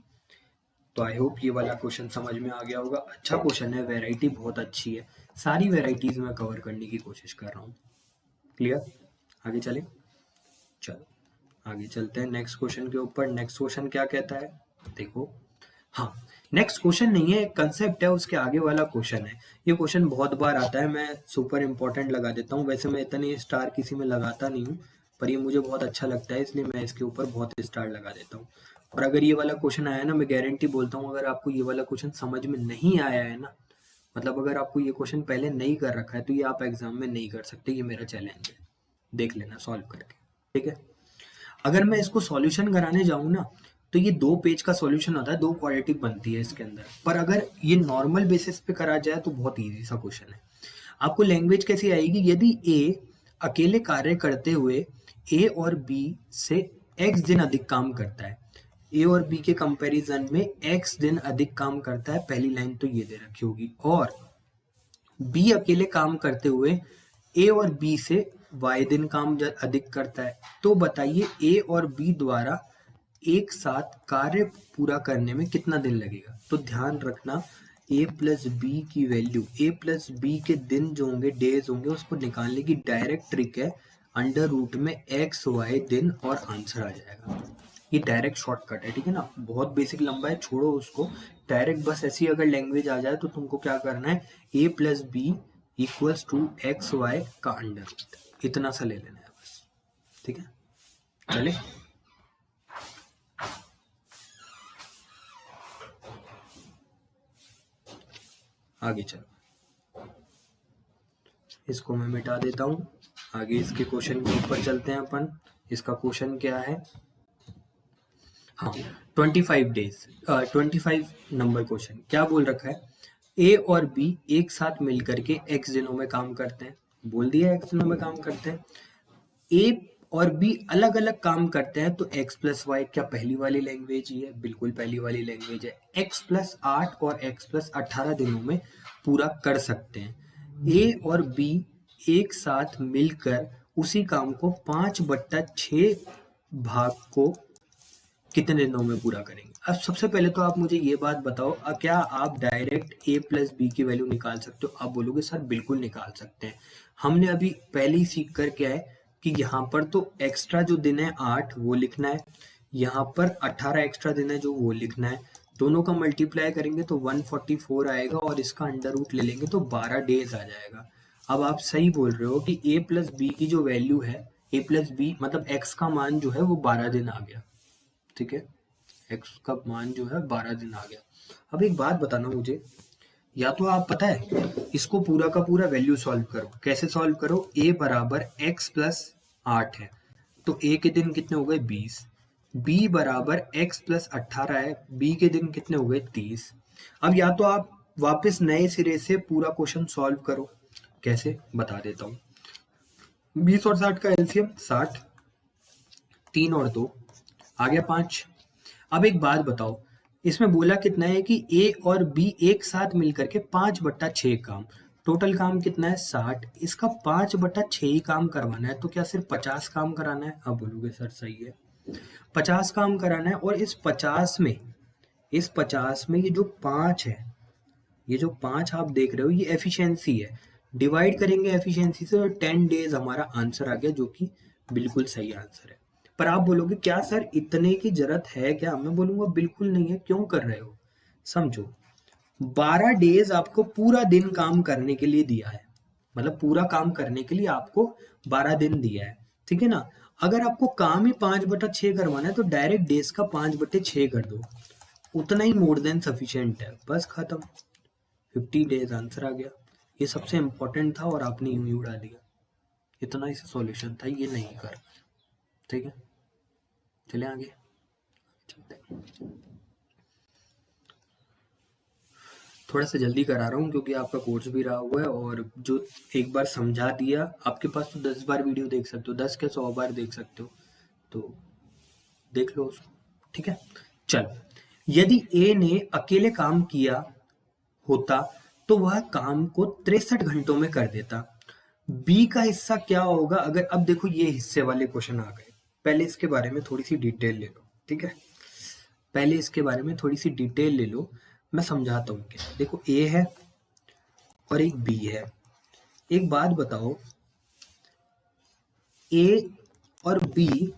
तो आई होप ये वाला क्वेश्चन समझ में आ गया होगा। अच्छा क्वेश्चन है, वेराइटी बहुत अच्छी है, सारी वेराइटीज में कवर करने की कोशिश कर रहा हूँ। क्लियर, आगे चले, चलो आगे चलते हैं नेक्स्ट क्वेश्चन के ऊपर। नेक्स्ट क्वेश्चन क्या कहता है, देखो, हाँ, नेक्स्ट क्वेश्चन नहीं है, एक कंसेप्ट है, उसके आगे वाला क्वेश्चन है। ये क्वेश्चन बहुत बार आता है, मैं सुपर इंपॉर्टेंट लगा देता हूँ। वैसे मैं इतने स्टार किसी में लगाता नहीं हूँ, पर ये मुझे बहुत अच्छा लगता है इसलिए मैं इसके ऊपर बहुत स्टार लगा देता हूँ। और अगर ये वाला क्वेश्चन आया ना, मैं गारंटी बोलता हूँ, अगर आपको ये वाला क्वेश्चन समझ में नहीं आया है ना, मतलब अगर आपको ये क्वेश्चन पहले नहीं कर रखा है तो ये आप एग्जाम में नहीं कर सकते, ये मेरा चैलेंज है, देख लेना सॉल्व करके, ठीक है। अगर मैं इसको सॉल्यूशन कराने जाऊं ना तो ये 2 पेज का सॉल्यूशन होता है, 2 क्वाड्रेटिक बनती है इसके अंदर। पर अगर ये नॉर्मल बेसिस पे करा जाए तो बहुत इजी सा क्वेश्चन है। आपको लैंग्वेज कैसी आएगी, यदि ए अकेले कार्य करते हुए ए और बी से एक्स दिन अधिक काम करता है, ए और बी के कंपैरिजन में एक्स दिन अधिक काम करता है, पहली लाइन तो ये दे रखी होगी, और बी अकेले काम करते हुए ए और बी से वाई दिन काम अधिक करता है, तो बताइए ए और बी द्वारा एक साथ कार्य पूरा करने में कितना दिन लगेगा। तो ध्यान रखना, ए प्लस बी की वैल्यू, ए प्लस बी के दिन जो होंगे, डेज होंगे, उसको निकालने की डायरेक्ट ट्रिक है, अंडर रूट में एक्स वाई दिन और आंसर आ जाएगा। ये डायरेक्ट शॉर्टकट है, ठीक है ना, बहुत बेसिक लंबा है, छोड़ो उसको, डायरेक्ट बस ऐसी अगर लैंग्वेज आ जाए तो तुमको क्या करना है, A plus B equals to X Y का अंडर रूट, इतना सा ले लेना है बस, ठीक है। चले आगे चलो, इसको मैं मिटा देता हूं, आगे इसके क्वेश्चन के ऊपर चलते हैं अपन। इसका क्वेश्चन क्या है, हाँ, 25 डेज, 25 नंबर क्वेश्चन क्या बोल रखा है, ए और बी एक साथ मिलकर के एक्स दिनों में काम करते हैं, बोल दिया एक्स दिनों में काम करते हैं। ए और बी अलग अलग काम करते हैं, तो एक्स प्लस वाई क्या पहली वाली लैंग्वेज ही है, बिल्कुल पहली वाली लैंग्वेज है। एक्स प्लस 8 और एक्स प्लस 18 दिनों में पूरा कर सकते हैं। ए और बी एक साथ मिलकर उसी काम को 5/6 भाग को कितने दिनों में पूरा करेंगे। अब सबसे पहले तो आप मुझे ये बात बताओ, क्या आप डायरेक्ट ए प्लस बी की वैल्यू निकाल सकते हो। आप बोलोगे सर बिल्कुल निकाल सकते हैं, हमने अभी पहले ही सीख कर क्या है कि यहाँ पर तो एक्स्ट्रा जो दिन है 8 वो लिखना है, यहाँ पर 18 एक्स्ट्रा दिन है जो वो लिखना है, दोनों का मल्टीप्लाई करेंगे तो 144 आएगा और इसका अंडर रूट ले लेंगे तो 12 डेज आ जाएगा। अब आप सही बोल रहे हो कि a प्लस बी की जो वैल्यू है, a प्लस बी मतलब x का मान जो है वो 12 दिन आ गया, ठीक है, x का मान जो है 12 दिन आ गया। अब एक बात बताना मुझे, या तो आप पता है इसको पूरा का पूरा वैल्यू सॉल्व करो। कैसे सॉल्व करो? a बराबर x प्लस 8 है, तो a के दिन कितने हो गए 20, b बराबर x प्लस 18 है, b के दिन कितने हो गए 30। अब या तो आप वापस नए सिरे से पूरा क्वेश्चन सॉल्व करो। कैसे? बता देता हूँ। 20 और 60 का एलसीएम 60, 3 और 2 आ गया 5। अब एक बात बताओ, इसमें बोला कितना है कि ए और बी एक साथ मिलकर के 5/6 काम, टोटल काम कितना है 60, इसका 5/6 ही काम करवाना है, तो क्या सिर्फ 50 काम कराना है? अब बोलोगे सर सही है, 50 काम कराना है, और इस 50 में ये जो 5 है, ये जो 5 आप देख रहे हो ये एफिशिएंसी है, डिवाइड करेंगे एफिशिएंसी से और 10 डेज हमारा आंसर आ गया, जो कि बिल्कुल सही आंसर है। पर आप बोलोगे क्या सर इतने की जरूरत है क्या? मैं बोलूंगा बिल्कुल नहीं है। क्यों कर रहे हो? समझो, 12 डेज आपको पूरा दिन काम करने के लिए दिया है, मतलब पूरा काम करने के लिए आपको 12 दिन दिया है, ठीक है ना। अगर आपको काम ही 5/6 करवाना है तो डायरेक्ट डेज का 5/6 कर दो, उतना ही मोर देन सफिशिएंट है, बस खत्म, 50 डेज आंसर आ गया। ये सबसे इंपॉर्टेंट था और आपने यूं ही उड़ा दिया, इतना ही सॉल्यूशन था, ये नहीं कर, ठीक है। चले आगे चलते हैं। थोड़ा सा जल्दी करा रहा हूँ क्योंकि आपका कोर्स भी रहा हुआ है, और जो एक बार समझा दिया आपके पास तो 10 बार वीडियो देख सकते हो, 10 के 100 बार देख सकते हो, तो देख लो उसको, ठीक है। चलो, यदि ए ने अकेले काम किया होता तो वह काम को 63 घंटों में कर देता, बी का हिस्सा क्या होगा अगर, अब देखो ये हिस्से वाले क्वेश्चन आ गए, पहले इसके बारे में थोड़ी सी डिटेल ले लो, ठीक है, पहले इसके बारे में थोड़ी सी डिटेल ले लो, मैं समझाता हूँ। क्या देखो, ए है और एक बी है, एक बात बताओ, ए और बी,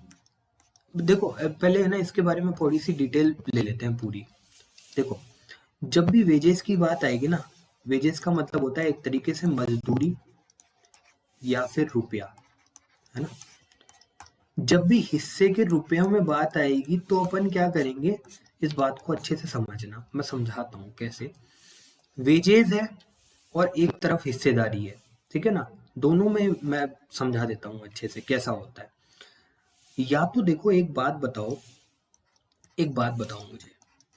देखो पहले है ना इसके बारे में थोड़ी सी डिटेल ले लेते हैं पूरी। देखो, जब भी वेजेस की बात आएगी ना, वेजेस का मतलब होता है एक तरीके से मजदूरी या फिर रुपया, है ना। जब भी हिस्से के रुपयों में बात आएगी तो अपन क्या करेंगे, इस बात को अच्छे से समझना, मैं समझाता हूँ कैसे। वेजेस है और एक तरफ हिस्सेदारी है, ठीक है ना, दोनों में मैं समझा देता हूँ अच्छे से कैसा होता है। या तो देखो, एक बात बताओ मुझे,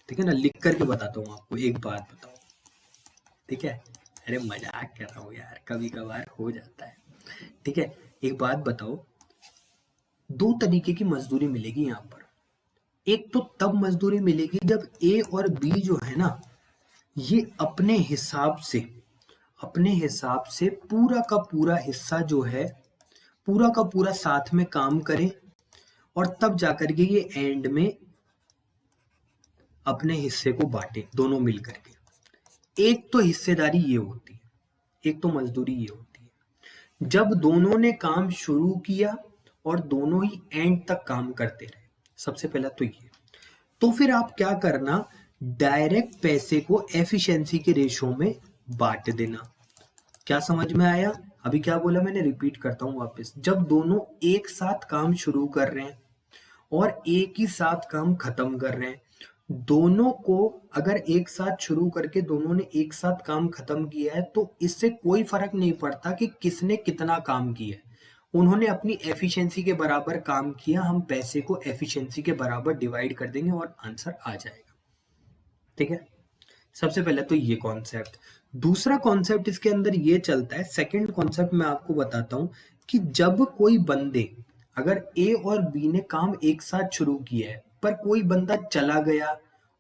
ठीक है ना, लिख करके बताता हूँ आपको, एक बात बताओ, ठीक है, अरे मजाक कर रहा हूँ यार, कभी कभार हो जाता है, ठीक है। एक बात बताओ, 2 तरीके की मजदूरी मिलेगी यहाँ पर। एक तो तब मजदूरी मिलेगी जब ए और बी जो है ना, ये अपने हिसाब से पूरा का पूरा हिस्सा जो है, पूरा का पूरा साथ में काम करें, और तब जाकर के ये एंड में अपने हिस्से को बांटे दोनों मिल करके। एक तो हिस्सेदारी ये होती है, एक तो मजदूरी ये होती है जब दोनों ने काम शुरू किया और दोनों ही एंड तक काम करते रहे। सबसे पहला तो ये, तो फिर आप क्या करना, डायरेक्ट पैसे को एफिशिएंसी के रेशो में बांट देना। क्या समझ में आया? अभी क्या बोला मैंने, रिपीट करता हूं वापस। जब दोनों एक साथ काम शुरू कर रहे हैं और एक ही साथ काम खत्म कर रहे हैं, दोनों को अगर एक साथ शुरू करके दोनों ने एक साथ काम खत्म किया है तो इससे कोई फर्क नहीं पड़ता कि किसने कितना काम किया है, उन्होंने अपनी एफिशिएंसी के बराबर काम किया, हम पैसे को एफिशिएंसी के बराबर डिवाइड कर देंगे और आंसर आ जाएगा, ठीक है। सबसे पहले तो ये कॉन्सेप्ट। दूसरा कॉन्सेप्ट इसके अंदर ये चलता है, सेकंड कॉन्सेप्ट मैं आपको बताता हूं कि जब कोई बंदे, अगर ए और बी ने काम एक साथ शुरू किया है पर कोई बंदा चला गया,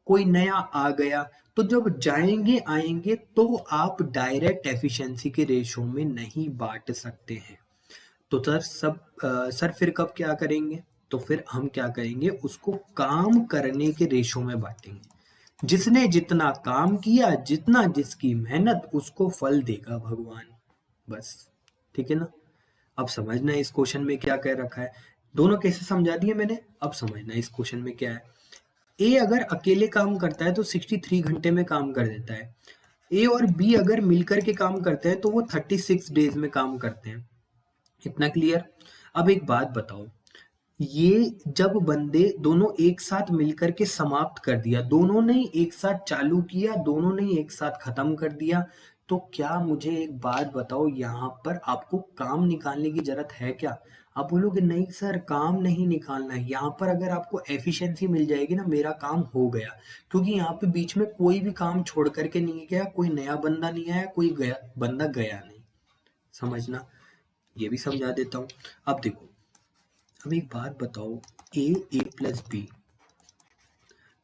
कोई नया आ गया, तो जब जाएंगे आएंगे तो आप डायरेक्ट एफिशिएंसी के रेशो में नहीं बांट सकते हैं। तो सर फिर कब क्या करेंगे? तो फिर हम क्या करेंगे, उसको काम करने के रेशो में बांटेंगे। जिसने जितना काम किया, जितना जिसकी मेहनत, उसको फल देगा भगवान, बस, ठीक है ना। अब समझना इस क्वेश्चन में क्या कह रखा है, दोनों कैसे समझा दिए मैंने, अब समझना इस क्वेश्चन में क्या है। ए अगर अकेले काम करता है तो 63 घंटे में काम कर देता है, ए और बी अगर मिलकर के काम करते हैं तो वो 36 डेज में काम करते हैं। इतना क्लियर। अब एक बात बताओ, ये जब बंदे दोनों एक साथ मिलकर के समाप्त कर दिया, दोनों ने एक साथ चालू किया, दोनों ने एक साथ खत्म कर दिया, तो क्या मुझे एक बात बताओ, यहाँ पर आपको काम निकालने की जरूरत है क्या? आप बोलोगे नहीं सर काम नहीं निकालना है, यहाँ पर अगर आपको एफिशिएंसी मिल जाएगी ना, मेरा काम हो गया, क्योंकि यहाँ पे बीच में कोई भी काम छोड़ करके नहीं गया, कोई नया बंदा नहीं आया, कोई बंदा गया नहीं। समझना, ये भी समझा देता हूँ। अब देखो, अब एक बात बताओ, ए प्लस बी,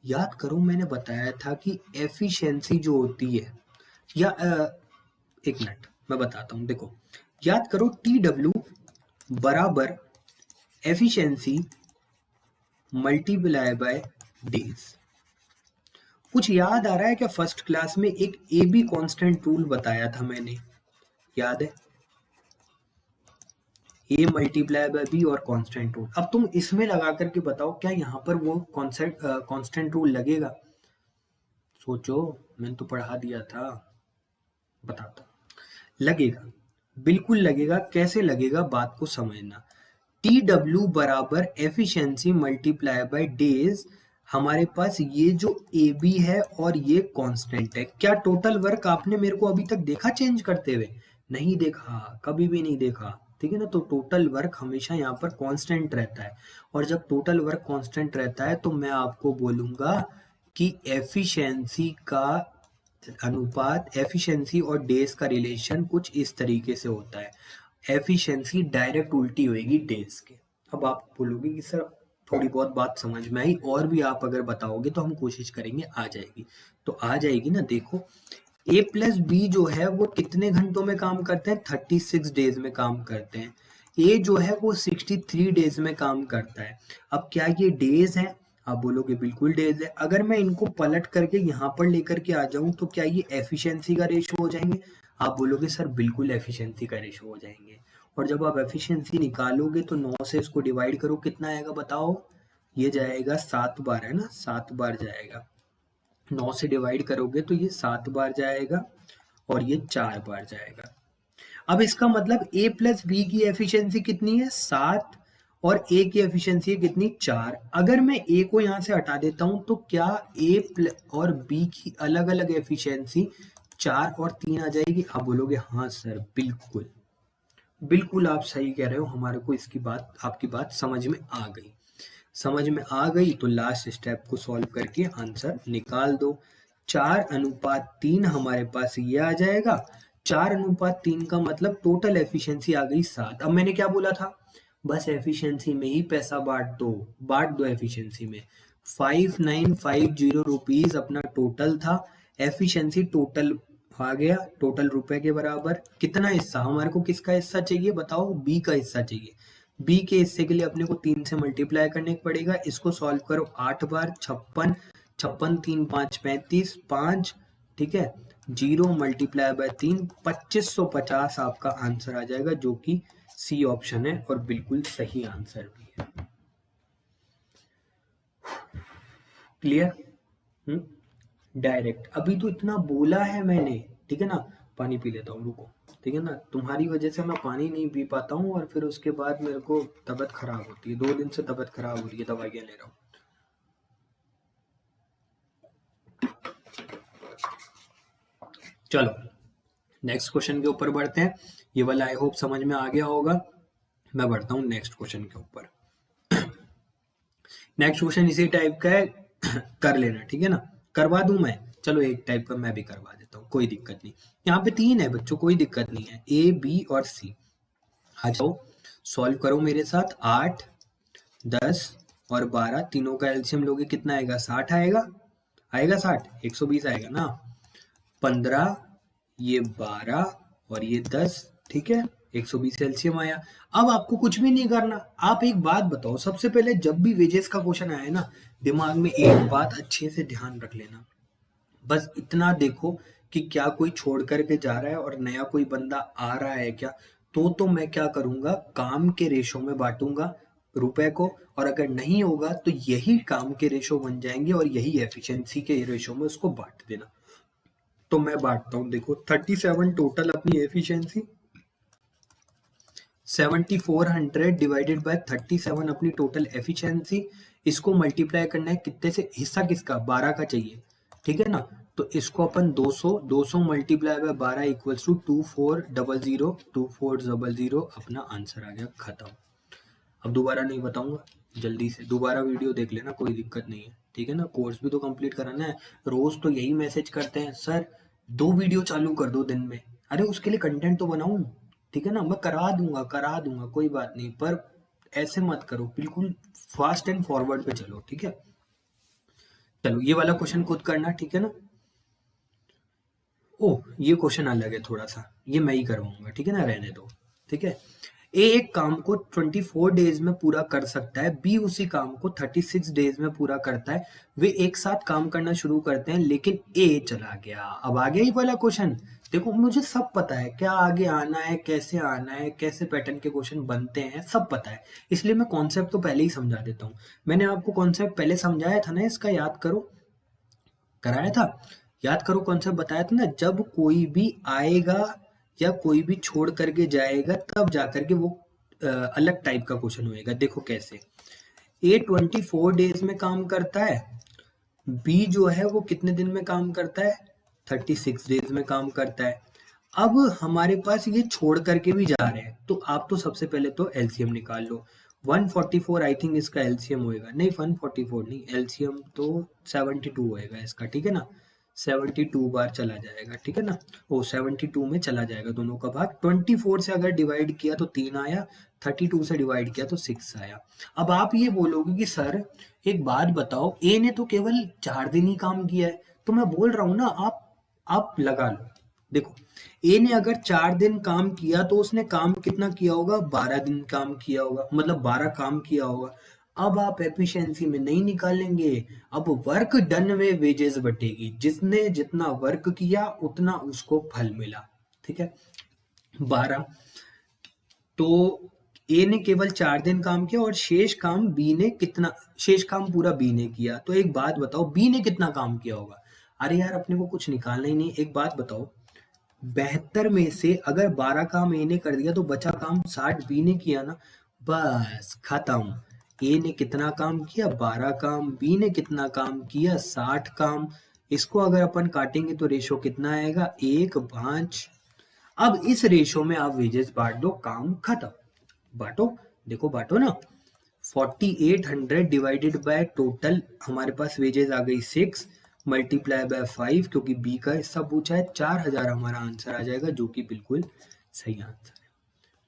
याद करो मैंने बताया था कि एफिशिएंसी जो होती है, या एक मिनट मैं बताता हूँ। देखो याद करो, टी डब्ल्यू बराबर एफिशिएंसी मल्टीप्लाई बाय डेज। कुछ याद आ रहा है क्या? फर्स्ट क्लास में एक ए बी कॉन्स्टेंट रूल बताया था मैंने, याद है? ए मल्टीप्लाई बाय बी और कांस्टेंट रूल। अब तुम इसमें लगा करके बताओ, क्या यहाँ पर वो कांस्टेंट रूल लगेगा? सोचो, मैंने तो पढ़ा दिया था, बताता। लगेगा, बिल्कुल लगेगा। कैसे लगेगा, बात को समझना। टी डब्ल्यू बराबर एफिशिएंसी मल्टीप्लाई बाय डेज, हमारे पास ये जो ए बी है और ये कांस्टेंट है। क्या टोटल वर्क आपने मेरे को अभी तक देखा चेंज करते हुए? नहीं देखा, कभी भी नहीं देखा, ठीक है ना? तो टोटल वर्क हमेशा यहाँ पर कांस्टेंट रहता है, और जब टोटल वर्क कांस्टेंट रहता है तो मैं आपको बोलूंगा कि एफिशिएंसी का अनुपात, एफिशिएंसी और डेज का रिलेशन कुछ इस तरीके से होता है। एफिशिएंसी डायरेक्ट उल्टी होगी डेज के। अब आप बोलोगे कि सर थोड़ी बहुत बात समझ में आई, और भी आप अगर बताओगे तो हम कोशिश करेंगे आ जाएगी। तो आ जाएगी ना। देखो, ए प्लस बी जो है वो कितने घंटों में काम करते हैं? 36 डेज में काम करते हैं। ए जो है वो 63 डेज में काम करता है। अब क्या ये डेज है? आप बोलोगे बिल्कुल डेज है। अगर मैं इनको पलट करके यहाँ पर लेकर के आ जाऊं तो क्या ये एफिशिएंसी का रेशो हो जाएंगे? आप बोलोगे सर बिल्कुल एफिशिएंसी का रेशो हो जाएंगे। और जब आप एफिशिएंसी निकालोगे तो 9 से इसको डिवाइड करो, कितना आएगा बताओ? ये जाएगा 7 बार, है ना? 7 बार जाएगा। 9 से डिवाइड करोगे तो ये 7 बार जाएगा और ये 4 बार जाएगा। अब इसका मतलब ए प्लस बी की एफिशिएंसी कितनी है? 7, और ए की एफिशिएंसी है कितनी? 4। अगर मैं ए को यहाँ से हटा देता हूँ तो क्या ए और बी की अलग अलग एफिशिएंसी 4 और 3 आ जाएगी? आप बोलोगे हाँ सर बिल्कुल, बिल्कुल आप सही कह रहे हो, हमारे को इसकी बात, आपकी बात समझ में आ गई। समझ में आ गई तो लास्ट स्टेप को सॉल्व करके आंसर निकाल दो। 4:3 हमारे पास ये आ जाएगा। 4:3 का मतलब टोटल एफिशिएंसी आ गई 7। अब मैंने क्या बोला था? बस एफिशिएंसी में ही पैसा बांट दो एफिशिएंसी में। 5950 रुपीज अपना टोटल था। एफिशिएंसी टोटल आ गया, टोटल रुपए के बराबर। कितना हिस्सा हमारे को, किसका हिस्सा चाहिए बताओ? बी का हिस्सा चाहिए। बी के हिस्से के लिए अपने को 3 से मल्टीप्लाई करने पड़ेगा। इसको सॉल्व करो 8 बार, 56, 56 3 5 35, 5, ठीक है, 0 मल्टीप्लाई बाय 3, 2550 आपका आंसर आ जाएगा, जो कि सी ऑप्शन है और बिल्कुल सही आंसर भी है। क्लियर? डायरेक्ट। अभी तो इतना बोला है मैंने, ठीक है ना? पानी पी लेता हूँ, रुको, ठीक है ना? तुम्हारी वजह से मैं पानी नहीं पी पाता हूँ और फिर उसके बाद मेरे को तबीयत खराब होती है। 2 दिन से तबीयत खराब हो रही है, दवाइयाँ ले रहा हूँ। चलो नेक्स्ट क्वेश्चन के ऊपर बढ़ते हैं। ये वाला आई होप समझ में आ गया होगा। मैं बढ़ता हूँ नेक्स्ट क्वेश्चन के ऊपर। नेक्स्ट क्वेश्चन इसी टाइप का है, कर लेना, ठीक है ना? करवा दूं मैं? चलो एक टाइप का मैं भी करवा देता हूँ, कोई दिक्कत नहीं। यहाँ पे 3 है बच्चों, कोई दिक्कत नहीं है, ए बी और सी। आ जाओ सॉल्व करो मेरे साथ। 8, 10 और 12 तीनों का एलसीएम लोगे, कितना आएगा? 60 आएगा। आएगा 60, 120 आएगा ना। 15, ये 12 और ये 10, ठीक है, 120 एलसीएम आया। अब आपको कुछ भी नहीं करना। आप एक बात बताओ, सबसे पहले जब भी वेजेस का क्वेश्चन आए ना, दिमाग में एक बात अच्छे से ध्यान रख लेना। बस इतना देखो कि क्या कोई छोड़ करके जा रहा है और नया कोई बंदा आ रहा है क्या? तो मैं क्या करूंगा, काम के रेशो में बांटूंगा रुपए को, और अगर नहीं होगा तो यही काम के रेशो बन जाएंगे और यही एफिशिएंसी के रेशो में उसको बांट देना। तो मैं बांटता हूँ, देखो 37 टोटल अपनी एफिशिएंसी, 7400 डिवाइडेड बाय 37 अपनी टोटल एफिशिएंसी। इसको मल्टीप्लाई करना है कितने से, हिस्सा किसका, 12 का चाहिए, ठीक है ना। तो इसको अपन 200 मल्टीप्लाई बाय 12 इक्वल्स टू 2400 अपना आंसर आ गया, खत्म। अब दोबारा नहीं बताऊंगा, जल्दी से दोबारा वीडियो देख लेना, कोई दिक्कत नहीं है, ठीक है ना। कोर्स भी तो कंप्लीट कराना है। रोज तो यही मैसेज करते हैं, सर 2 वीडियो चालू कर दो दिन में। अरे उसके लिए कंटेंट तो बनाऊं, ठीक है ना। मैं करा दूंगा कोई बात नहीं, पर ऐसे मत करो, बिल्कुल फास्ट एंड फॉरवर्ड पे चलो, ठीक है। चलो ये वाला क्वेश्चन खुद करना, ठीक है ना। ओह ये क्वेश्चन अलग है थोड़ा सा, ये मैं ही करवाऊंगा, ठीक है ना, रहने दो, ठीक है। ए एक काम को 24 डेज में पूरा कर सकता है, बी उसी काम को 36 डेज में पूरा करता है। वे एक साथ काम करना शुरू करते हैं, लेकिन ए चला गया। अब आ गया ये वाला क्वेश्चन। देखो मुझे सब पता है क्या आगे आना है, कैसे पैटर्न के क्वेश्चन बनते हैं, सब पता है, इसलिए मैं कॉन्सेप्ट तो पहले ही समझा देता हूँ। मैंने आपको कॉन्सेप्ट पहले समझाया था ना, इसका याद करो, कराया था, याद करो कॉन्सेप्ट बताया था ना। जब कोई भी आएगा या कोई भी छोड़ करके जाएगा, तब जाकर के वो अलग टाइप का क्वेश्चन होएगा। देखो कैसे, ए 24 डेज में काम करता है, बी जो है वो कितने दिन में काम करता है, 36 डेज में काम करता है। अब हमारे पास ये छोड़ करके भी जा रहे हैं, तो आप तो सबसे पहले तो एलसीएम निकाल लो। 144 आई थिंक इसका एलसीएम होएगा, नहीं 144 नहीं, एलसीएम तो 72 होएगा इसका, ठीक है ना। 72 बार चला जाएगा, ठीक है ना। वो 72 में चला जाएगा दोनों का भाग। 24 से अगर डिवाइड किया तो 3 आया, 32 से डिवाइड किया तो 6 आया। अब आप ये बोलोगे कि सर एक बात बताओ, ए ने तो केवल 4 दिन ही काम किया है। तो मैं बोल रहा हूँ ना, आप लगा लो। देखो ए ने अगर 4 दिन काम किया तो उसने काम कितना किया होगा, 12 दिन काम किया होगा, मतलब 12 काम किया होगा। अब आप एफिशिएंसी में नहीं निकालेंगे, अब वर्क डन में वेजेस बटेगी, जिसने जितना वर्क किया उतना उसको फल मिला, ठीक है। 12, तो ए ने केवल 4 दिन काम किया और शेष काम पूरा बी ने किया। तो एक बात बताओ, बी ने कितना काम किया होगा। अरे यार अपने को कुछ निकालना ही नहीं, एक बात बताओ, 72 में से अगर 12 काम ए ने कर दिया तो बचा काम 60 बी ने किया ना, बस खत्म। ए ने कितना काम किया, 12 काम, बी ने कितना काम किया, 60 काम। इसको अगर अपन काटेंगे तो रेशो कितना आएगा, 1:5। अब इस रेशो में आप वेजेस बांट दो, काम खत्म। बांटो, देखो बांटो ना। 4800 डिवाइडेड बाय टोटल हमारे पास वेजेस आ गई 6, मल्टीप्लाई बाय 5, क्योंकि बी का हिस्सा पूछा है, 4000 हमारा आंसर आ जाएगा, जो कि बिल्कुल सही आंसर है।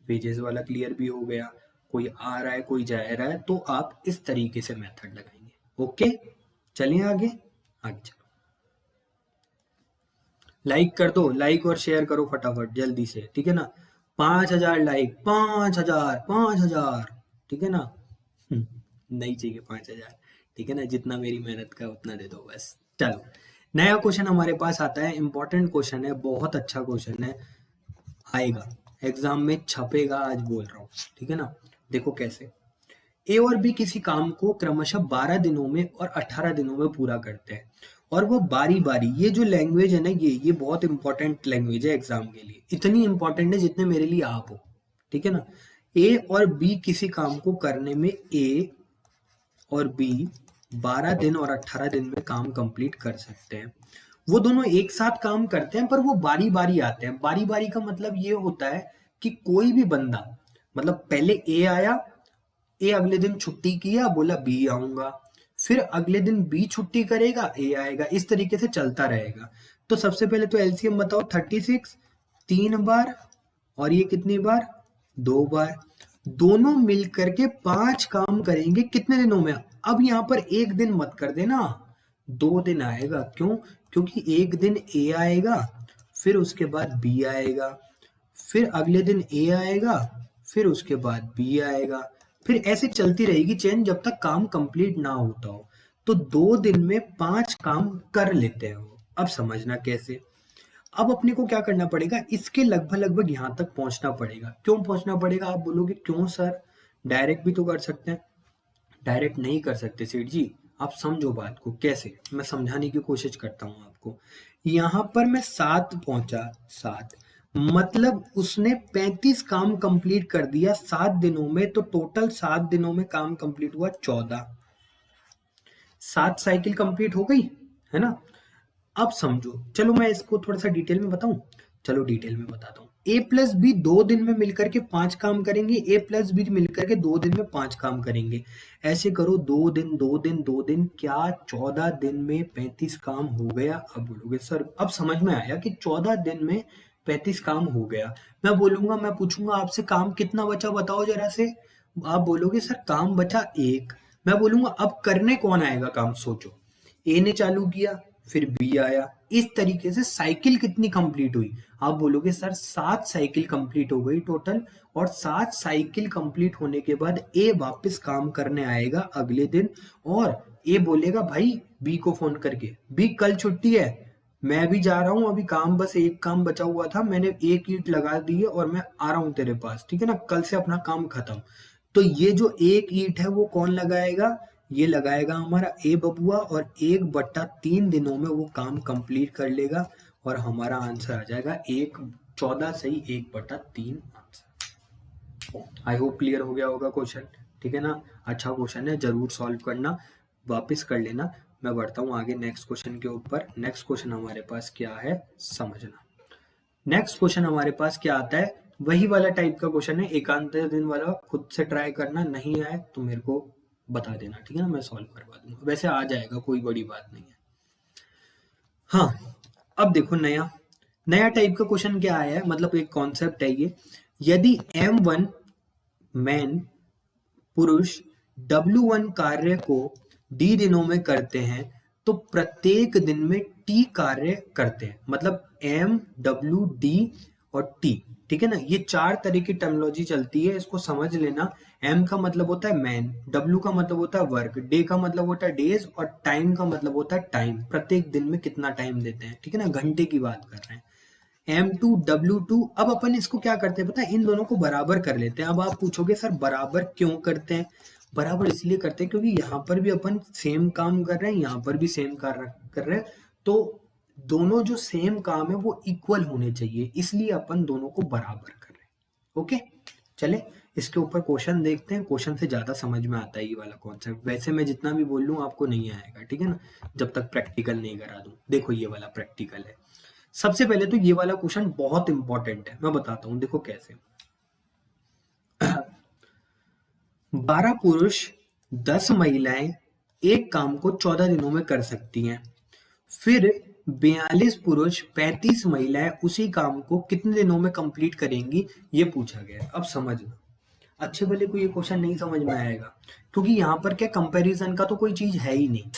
वेजेस वाला क्लियर भी हो गया। कोई आ रहा है कोई जा रहा है, तो आप इस तरीके से मेथड लगाएंगे। ओके चलिए आगे, आगे चलो। लाइक कर दो, लाइक और शेयर करो फटाफट जल्दी से, ठीक है ना। 5000 लाइक, 5000, ठीक है ना। नहीं चाहिए 5000, ठीक है ना, जितना मेरी मेहनत का उतना दे दो बस। चलो नया क्वेश्चन हमारे पास आता है, इंपॉर्टेंट क्वेश्चन है, बहुत अच्छा क्वेश्चन है, आएगा एग्जाम में, छपेगा, आज बोल रहा हूँ, ठीक है ना। देखो कैसे, ए और बी किसी काम को क्रमशः 12 दिनों में और 18 दिनों में पूरा करते हैं, और वो बारी बारी, ये जो लैंग्वेज है ना, ये बहुत इंपॉर्टेंट लैंग्वेज है एग्जाम के लिए, इतनी इंपॉर्टेंट है जितने मेरे लिए आप हो, ठीक है ना। ए और बी किसी काम को करने में ए और बी 12 दिन और 18 दिन में काम कंप्लीट कर सकते हैं। वो दोनों एक साथ काम करते हैं, पर वो बारी बारी आते हैं। बारी बारी का मतलब ये होता है कि कोई भी बंदा, मतलब पहले ए आया, ए अगले दिन छुट्टी किया, बोला बी आऊंगा, फिर अगले दिन बी छुट्टी करेगा, ए आएगा, इस तरीके से चलता रहेगा। तो सबसे पहले तो एलसीएम बताओ, 36 3 बार, और ये कितनी बार, 2 बार, दोनों मिल करके 5 काम करेंगे कितने दिनों में। अब यहाँ पर एक दिन मत कर देना, 2 दिन आएगा, क्यों, क्योंकि एक दिन ए आएगा, फिर उसके बाद बी आएगा, फिर अगले दिन ए आएगा, फिर उसके बाद बी आएगा, फिर ऐसे चलती रहेगी चेन जब तक काम कंप्लीट ना होता हो। तो 2 दिन में 5 काम कर लेते हैं वो। अब समझना कैसे, अब अपने को क्या करना पड़ेगा, इसके लगभग लगभग यहाँ तक पहुंचना पड़ेगा। क्यों पहुंचना पड़ेगा, आप बोलोगे क्यों सर, डायरेक्ट भी तो कर सकते हैं। डायरेक्ट नहीं कर सकते सेठ जी, आप समझो बात को, कैसे मैं समझाने की कोशिश करता हूँ आपको। यहाँ पर मैं 7 पहुंचा, 7 मतलब उसने 35 काम कंप्लीट कर दिया 7 दिनों में, तो टोटल 7 दिनों में काम कंप्लीट हुआ 14। 7 साइकिल कंप्लीट हो गई है ना। अब समझो, चलो मैं इसको थोड़ा सा डिटेल में बताऊं। चलो डिटेल में बताता हूँ। ए प्लस बी 2 दिन में मिलकर के 5 काम करेंगे, ए प्लस बी मिलकर के 2 दिन में 5 काम करेंगे। ऐसे करो 2 दिन 2 दिन 2 दिन, क्या 14 दिन में 35 काम हो गया। अब बोलोगे सर, अब समझ में आया कि 14 दिन में 35 काम हो गया। मैं बोलूंगा, मैं पूछूंगा आपसे काम कितना बचा बताओ जरा से। आप बोलोगे सर काम बचा 1। मैं बोलूंगा अब करने कौन आएगा काम, सोचो। ए ने चालू किया, फिर बी आया, इस तरीके से साइकिल कितनी कंप्लीट हुई। आप बोलोगे सर 7 साइकिल कंप्लीट हो गई टोटल, और 7 साइकिल कंप्लीट होने के बाद ए वापस काम करने आएगा अगले दिन, और ए बोलेगा भाई बी को फोन करके, बी कल छुट्टी है, मैं भी जा रहा हूँ, अभी काम बस एक काम बचा हुआ था, मैंने एक ईंट लगा दी है और मैं आ रहा हूँ तेरे पास, ठीक है ना, कल से अपना काम खत्म। तो ये जो एक ईंट है वो कौन लगाएगा, ये लगाएगा हमारा ए बबुआ, और 1/3 दिनों में वो काम कंप्लीट कर लेगा, और हमारा आंसर आ जाएगा 14 सही 1/3 आंसर। आई होप क्लियर हो गया होगा क्वेश्चन, ठीक है ना। अच्छा क्वेश्चन है, जरूर सॉल्व करना, वापस कर लेना। मैं बढ़ता हूँ आगे नेक्स्ट क्वेश्चन के ऊपर। नेक्स्ट क्वेश्चन हमारे पास क्या है समझना। नेक्स्ट क्वेश्चन हमारे पास क्या आता है, वही वाला टाइप का क्वेश्चन है, एकांत दिन वाला, खुद से ट्राई करना, नहीं आए तो मेरे को बता देना, ठीक है ना, मैं सॉल्व करवा दूंगा, वैसे आ जाएगा, कोई बड़ी बात नहीं है। हाँ, अब देखो नया नया टाइप का क्वेश्चन क्या आया है, मतलब एक कॉन्सेप्ट है ये। यदि M1 मैन पुरुष W1 कार्य को D दिनों में करते हैं, तो प्रत्येक दिन में T कार्य करते हैं, मतलब M W D और T, ठीक है ना। ये 4 तरह की टर्मिनोलॉजी चलती है, इसको समझ लेना। M का मतलब होता है मैन, W का मतलब होता है वर्क, डे का मतलब होता है डेज, और टाइम का मतलब होता है टाइम, प्रत्येक दिन में कितना टाइम देते हैं, ठीक है ना, घंटे की बात कर रहे हैं। M2 W2, अब अपन इसको क्या करते हैं पता है, इन दोनों को बराबर कर लेते हैं। अब आप पूछोगे सर बराबर क्यों करते हैं, बराबर इसलिए करते हैं क्योंकि यहाँ पर भी अपन सेम काम कर रहे हैं, यहाँ पर भी सेम कर रहे हैं, तो दोनों जो सेम काम है वो इक्वल होने चाहिए, इसलिए अपन दोनों को बराबर कर रहे हैं। ओके, चले इसके ऊपर क्वेश्चन देखते हैं। क्वेश्चन से ज्यादा समझ में आता है ये वाला कॉन्सेप्ट, वैसे मैं जितना भी बोल लूँ आपको नहीं आएगा, ठीक है ना, जब तक प्रैक्टिकल नहीं करा दूं। देखो ये वाला प्रैक्टिकल है। सबसे पहले तो ये वाला क्वेश्चन बहुत इंपॉर्टेंट है, मैं बताता हूं, देखो कैसे। 12 पुरुष 10 महिलाएं एक काम को 14 दिनों में कर सकती हैं, फिर 42 पुरुष 35 महिलाएं उसी काम को कितने दिनों में कंप्लीट करेंगी, ये पूछा गया है। अब समझना, अच्छे भले को ये क्वेश्चन नहीं समझ में आएगा, क्योंकि यहाँ पर क्या कंपैरिजन का तो कोई चीज है ही नहीं।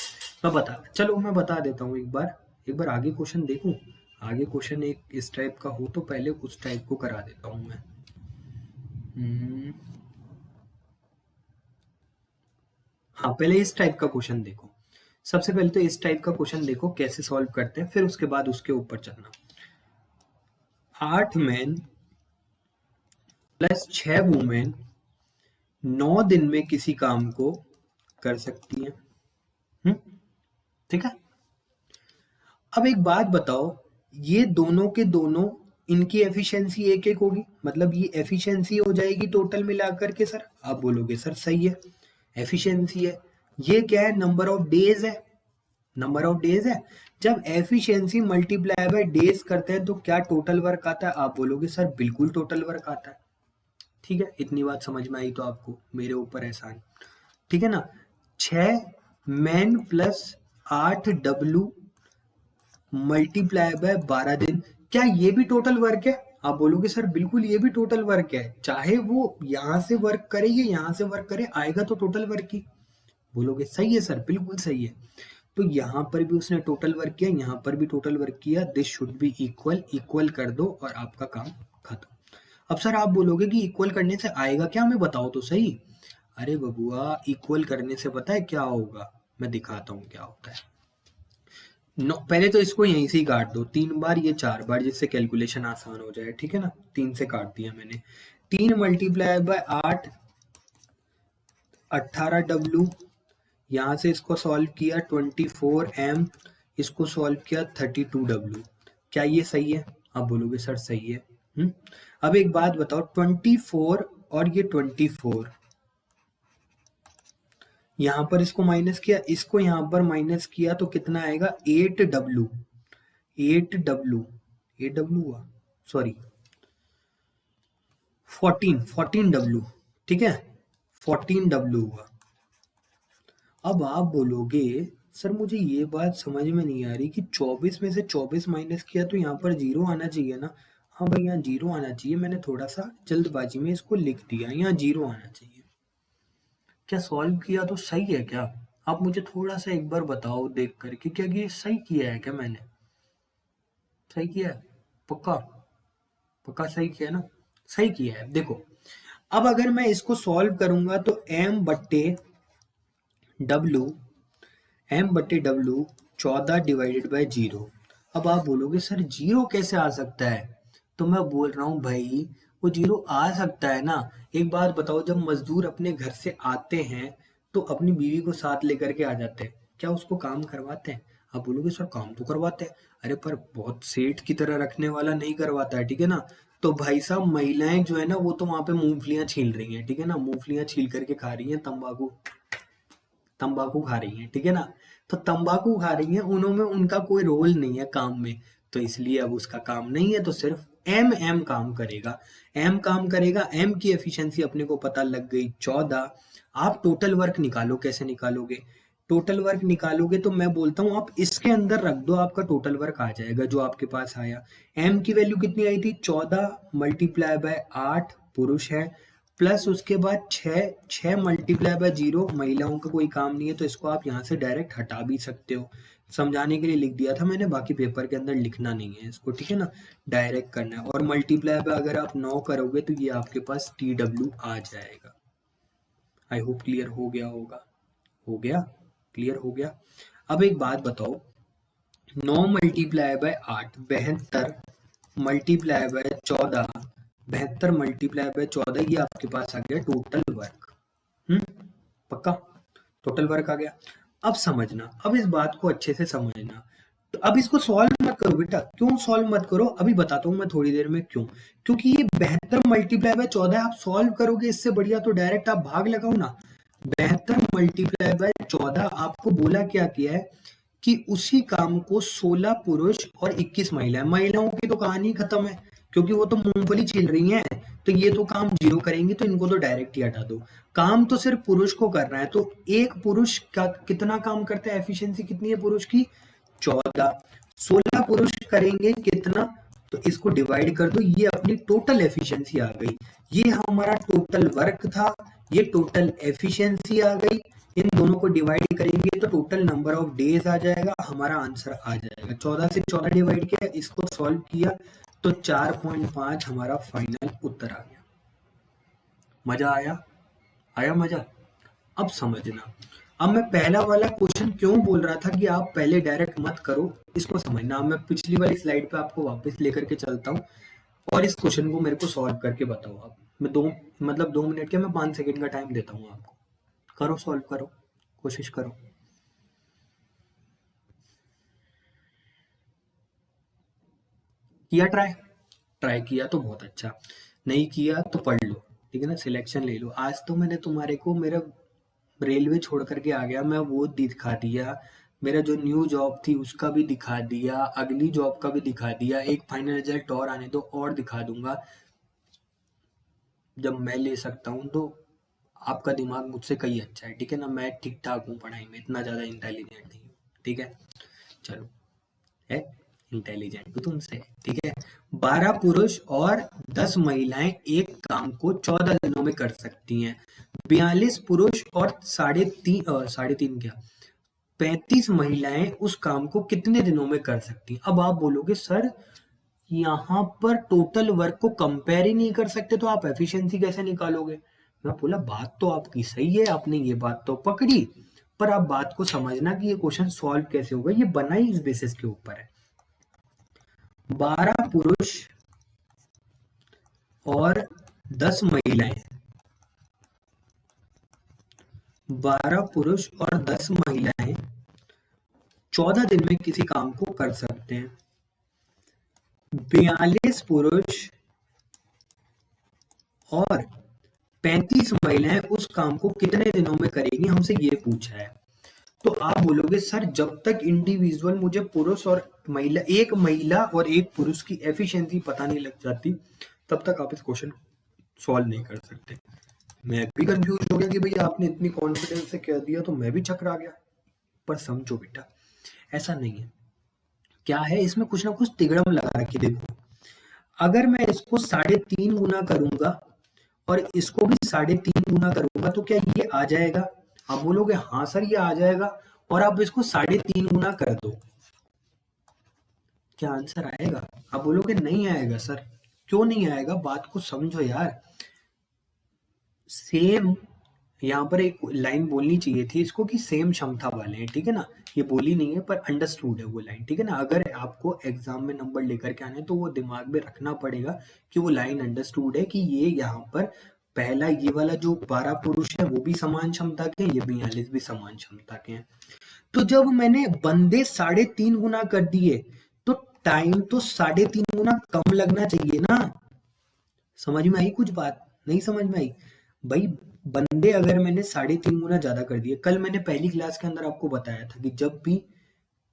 मैं बता देता हूँ, एक बार आगे क्वेश्चन देखूं। आगे क्वेश्चन एक इस टाइप का हो तो पहले उस टाइप को करा देता हूं मैं। हाँ, पहले इस टाइप का क्वेश्चन देखो। सबसे पहले तो इस टाइप का क्वेश्चन देखो कैसे सॉल्व करते हैं, फिर उसके बाद उसके ऊपर चलना। 8 मैन प्लस 6 वुमेन 9 दिन में किसी काम को कर सकती हैं। ठीक है। अब एक बात बताओ, ये दोनों के दोनों, इनकी एफिशिएंसी एक एक होगी, मतलब ये एफिशिएंसी हो जाएगी टोटल मिलाकर के। सर आप बोलोगे सर सही है, एफिशिएंसी है। ये क्या है, नंबर ऑफ डेज है, नंबर ऑफ डेज है। जब एफिशिएंसी मल्टीप्लाई बाय डेज करते हैं तो क्या टोटल वर्क आता है, आप बोलोगे सर बिल्कुल टोटल वर्क आता है। ठीक है, इतनी बात समझ में आई तो आपको मेरे ऊपर एहसान, ठीक है ना। 6 man plus 8 W multiply by 12 दिन, क्या ये भी टोटल वर्क है, आप बोलोगे सर बिल्कुल ये भी टोटल वर्क है, चाहे वो यहां से वर्क करे या यहां से वर्क करे, आएगा तो टोटल वर्क ही। बोलोगे सही है सर, बिल्कुल सही है। तो यहाँ पर भी उसने टोटल वर्क किया, यहाँ पर भी टोटल वर्क किया, this should be equal, equal कर दो और आपका काम खत्म। अब सर आप बोलोगे कि इक्वल करने से आएगा क्या, हमें बताओ तो सही। अरे बबुआ, इक्वल करने से पता है क्या होगा, मैं दिखाता हूँ क्या होता है। पहले तो इसको यहीं से ही काट दो, 3 बार ये 4 बार, जिससे कैलकुलेशन आसान हो जाए, ठीक है ना। 3 से काट दिया मैंने, 3 मल्टीप्लाई बाय 8 18 W, यहाँ से इसको सॉल्व किया 24m, इसको सॉल्व किया 32w। क्या ये सही है? आप बोलोगे सर सही है। अब एक बात बताओ, 24 और ये 24, यहाँ पर इसको माइनस किया, इसको यहाँ पर माइनस किया तो कितना आएगा? 8w। 8w हुआ, सॉरी 14w, ठीक है, 14w हुआ। अब आप बोलोगे सर मुझे ये बात समझ में नहीं आ रही कि 24 में से 24 माइनस किया तो यहाँ पर 0 आना चाहिए ना। हाँ भाई, यहाँ 0 आना चाहिए, मैंने थोड़ा सा जल्दबाजी में इसको लिख दिया, यहाँ 0 आना चाहिए। क्या सॉल्व किया तो सही है क्या? आप मुझे थोड़ा सा एक बार बताओ देख करके, क्या ये सही किया है क्या मैंने? सही किया है? पक्का? पक्का सही किया है ना? सही किया है। देखो, अब अगर मैं इसको सॉल्व करूंगा तो m बट्टे w, 14 डिवाइडेड बाय 0। अब आप बोलोगे सर 0 कैसे आ सकता है? तो मैं बोल रहा हूँ भाई, वो 0 आ सकता है ना। एक बात बताओ, जब मजदूर अपने घर से आते हैं तो अपनी बीवी को साथ लेकर के आ जाते हैं, क्या उसको काम करवाते हैं? आप बोलोगे सर काम तो करवाते हैं। अरे पर बहुत सेठ की तरह रखने वाला नहीं करवाता है, ठीक है ना। तो भाई साहब, महिलाएं जो है ना, वो तो वहां पे मूंगफलियां छील रही हैं, ठीक है ना, मूंगफलियां छील करके खा रही हैं, तंबाकू तंबाकू खा रही हैं, ठीक है ना। तो तंबाकू खा रही हैं, उन्होंने, उनका कोई रोल नहीं है काम में, तो इसलिए अब उसका काम नहीं है, तो सिर्फ एम काम करेगा। एम काम करेगा, एम की एफिशिएंसी अपने को पता लग गई 14। आप टोटल वर्क निकालो, कैसे निकालोगे? टोटल वर्क निकालोगे तो मैं बोलता हूँ आप इसके अंदर रख दो, आपका टोटल वर्क आ जाएगा जो आपके पास आया। एम की वैल्यू कितनी आई थी? 14 मल्टीप्लाई बाय 8 पुरुष है, प्लस उसके बाद 6 मल्टीप्लाई बाय 0 महिलाओं का कोई काम नहीं है, तो इसको आप यहाँ से डायरेक्ट हटा भी सकते हो। समझाने के लिए लिख दिया था मैंने, बाकी पेपर के अंदर लिखना नहीं है इसको, ठीक है ना, डायरेक्ट करना है। और मल्टीप्लाई बाय अगर आप 9 करोगे तो ये आपके पास TW आ जाएगा। आई होप क्लियर हो गया होगा। हो गया? क्लियर हो गया? अब एक बात बताओ, 9 multiply by 8 72 multiply by 14, 72 multiply by 14, ये आपके पास आ गया टोटल वर्क। पक्का? टोटल वर्क आ गया। अब समझना, अब इस बात को अच्छे से समझना। तो अब इसको सॉल्व मत करो बेटा। क्यों सॉल्व मत करो? अभी बताता हूँ मैं थोड़ी देर में क्यों। क्योंकि ये 72 मल्टीप्लाई बाय 14 आप सॉल्व करोगे, इससे बढ़िया तो डायरेक्ट आप भाग लगाओ ना। 72 मल्टीप्लाई बाय 14 आपको बोला क्या किया है कि उसी काम को 16 पुरुष और 21 महिलाएं, महिलाओं की तो कहानी खत्म है, क्योंकि वो तो मूंगफली छील रही हैं, तो ये तो काम 0 करेंगी, तो इनको तो डायरेक्ट ही हटा दो। काम तो सिर्फ पुरुष को करना है, तो एक पुरुष का कितना काम करता है? एफिशिएंसी कितनी है पुरुष की? 14। 16 पुरुष करेंगे कितना? तो इसको डिवाइड कर दो, ये अपनी टोटल एफिशिएंसी आ गई। ये हमारा टोटल वर्क था, ये टोटल एफिशिएंसी आ गई। इन दोनों को डिवाइड करेंगे तो टोटल नंबर ऑफ डेज आ जाएगा, हमारा आंसर आ जाएगा। 14 से 14 डिवाइड किया, इसको सॉल्व किया तो 4.5 हमारा फाइनल उत्तर आ गया। मजा आया? आया मजा? अब समझना, अब मैं पहला वाला क्वेश्चन क्यों बोल रहा था कि आप पहले डायरेक्ट मत करो, इसको समझना। अब मैं पिछली वाली स्लाइड पे आपको वापस लेकर के चलता हूँ और इस क्वेश्चन को मेरे को सॉल्व करके बताओ आप। मैं 2 मिनट के, मैं 5 सेकंड का टाइम देता हूँ आपको। करो, सॉल्व करो, कोशिश करो। किया ट्राई? ट्राई किया तो बहुत अच्छा, नहीं किया तो पढ़ लो, ठीक है ना, सिलेक्शन ले लो। आज तो मैंने तुम्हारे को मेरा रेलवे छोड़ करके आ गया, मैं वो दिखा दिया, मेरा जो न्यू जॉब थी उसका भी दिखा दिया, अगली जॉब का भी दिखा दिया, एक फाइनल रिजल्ट और आने दो और दिखा दूंगा। जब मैं ले सकता हूँ तो आपका दिमाग मुझसे कहीं अच्छा है, ठीक है ना, मैं ठीक ठाक हूँ पढ़ाई में, इतना ज़्यादा इंटेलिजेंट नहीं हूँ, ठीक है। चलो, है इंटेलिजेंट भी तुमसे, ठीक है। 12 पुरुष और 10 महिलाएं एक काम को 14 दिनों में कर सकती हैं। 42 पुरुष और साढ़े तीन क्या 35 महिलाएं उस काम को कितने दिनों में कर सकती हैं? अब आप बोलोगे सर यहाँ पर टोटल वर्क को कंपेयर ही नहीं कर सकते, तो आप एफिशिएंसी कैसे निकालोगे? मैं बोला बात तो आपकी सही है, आपने ये बात तो पकड़ी, पर आप बात को समझना कि ये क्वेश्चन सॉल्व कैसे होगा। ये बना ही इस बेसिस के ऊपर है। 12 पुरुष और 10 महिलाएं, 12 पुरुष और 10 महिलाएं 14 दिन में किसी काम को कर सकते हैं। 42 पुरुष और 35 महिलाएं उस काम को कितने दिनों में करेंगी, हमसे ये पूछा है। तो आप बोलोगे सर जब तक इंडिविजुअल मुझे पुरुष और एक महिला और एक पुरुष की एफिशिएंसी पता नहीं लग जाती तब तक आप इस क्वेश्चन सॉल्व नहीं कर सकते। मैं भी कंफ्यूज हो गया कि भैया आपने इतनी कॉन्फिडेंस से कह दिया तो मैं भी चकरा गया। पर समझो बेटा, ऐसा नहीं है। क्या है इसमें, कुछ ना कुछ तिगड़म लगा रखी। देखो, अगर मैं इसको 3.5 गुना करूंगा और इसको भी 3.5 गुना करूंगा तो क्या ये आ जाएगा? आप बोलोगे हाँ सर ये आ जाएगा, और आप इसको 3.5 गुना कर दो, क्या आंसर आएगा? आप बोलोगे नहीं आएगा सर। क्यों नहीं आएगा? बात को समझो यार। सेम, यहाँ पर एक लाइन बोलनी चाहिए थी इसको कि सेम क्षमता वाले हैं, ठीक है ना। ये बोली नहीं है पर अंडरस्टूड है वो लाइन, ठीक है ना। अगर आपको एग्जाम में नंबर लेकर के आने तो वो दिमाग में रखना पड़ेगा कि वो लाइन अंडरस्टूड है, कि ये यहाँ पर पहला ये वाला जो 12 पुरुष है वो भी समान क्षमता के हैं, ये 42 भी समान क्षमता के हैं। तो जब मैंने बंदे 3.5 गुना कर दिए तो टाइम तो 3.5 गुना कम लगना चाहिए ना। समझ में आई कुछ बात? नहीं समझ में आई भाई? बंदे अगर मैंने 3.5 गुना ज्यादा कर दिए, कल मैंने पहली क्लास के अंदर आपको बताया था कि जब भी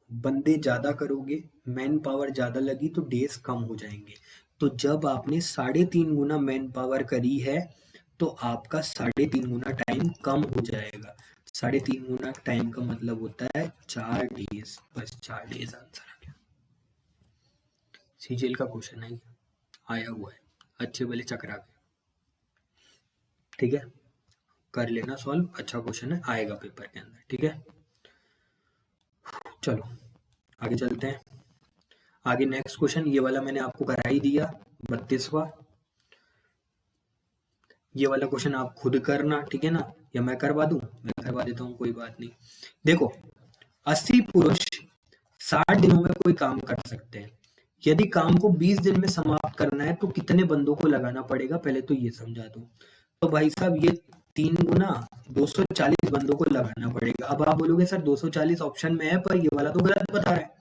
बंदे ज्यादा करोगे, मैन पावर ज्यादा लगी तो डेज कम हो जाएंगे। तो जब आपने 3.5 गुना मैन पावर करी है तो आपका 3.5 गुना टाइम कम हो जाएगा। 3.5 गुना टाइम का मतलब होता है 4 डेज, बस 4 डेज आंसर आ गया। सीजीएल का क्वेश्चन है, आया हुआ है, अच्छे वाले चक्रा के, ठीक है, कर लेना सॉल्व, अच्छा क्वेश्चन है, आएगा पेपर के अंदर, ठीक है। चलो आगे चलते हैं। आगे नेक्स्ट क्वेश्चन, ये वाला मैंने आपको करा ही दिया, 32वां। ये वाला क्वेश्चन आप खुद करना, ठीक है ना, या मैं करवा दूं? मैं करवा देता हूं, कोई बात नहीं। देखो, 80 पुरुष 60 दिनों में कोई काम कर सकते हैं। यदि काम को 20 दिन में समाप्त करना है तो कितने बंदों को लगाना पड़ेगा, पहले तो ये समझा दो। तो भाई साहब ये 3 गुना 240 बंदों को लगाना पड़ेगा। अब आप बोलोगे सर 240 ऑप्शन में है पर ये वाला तो गलत बता रहा है।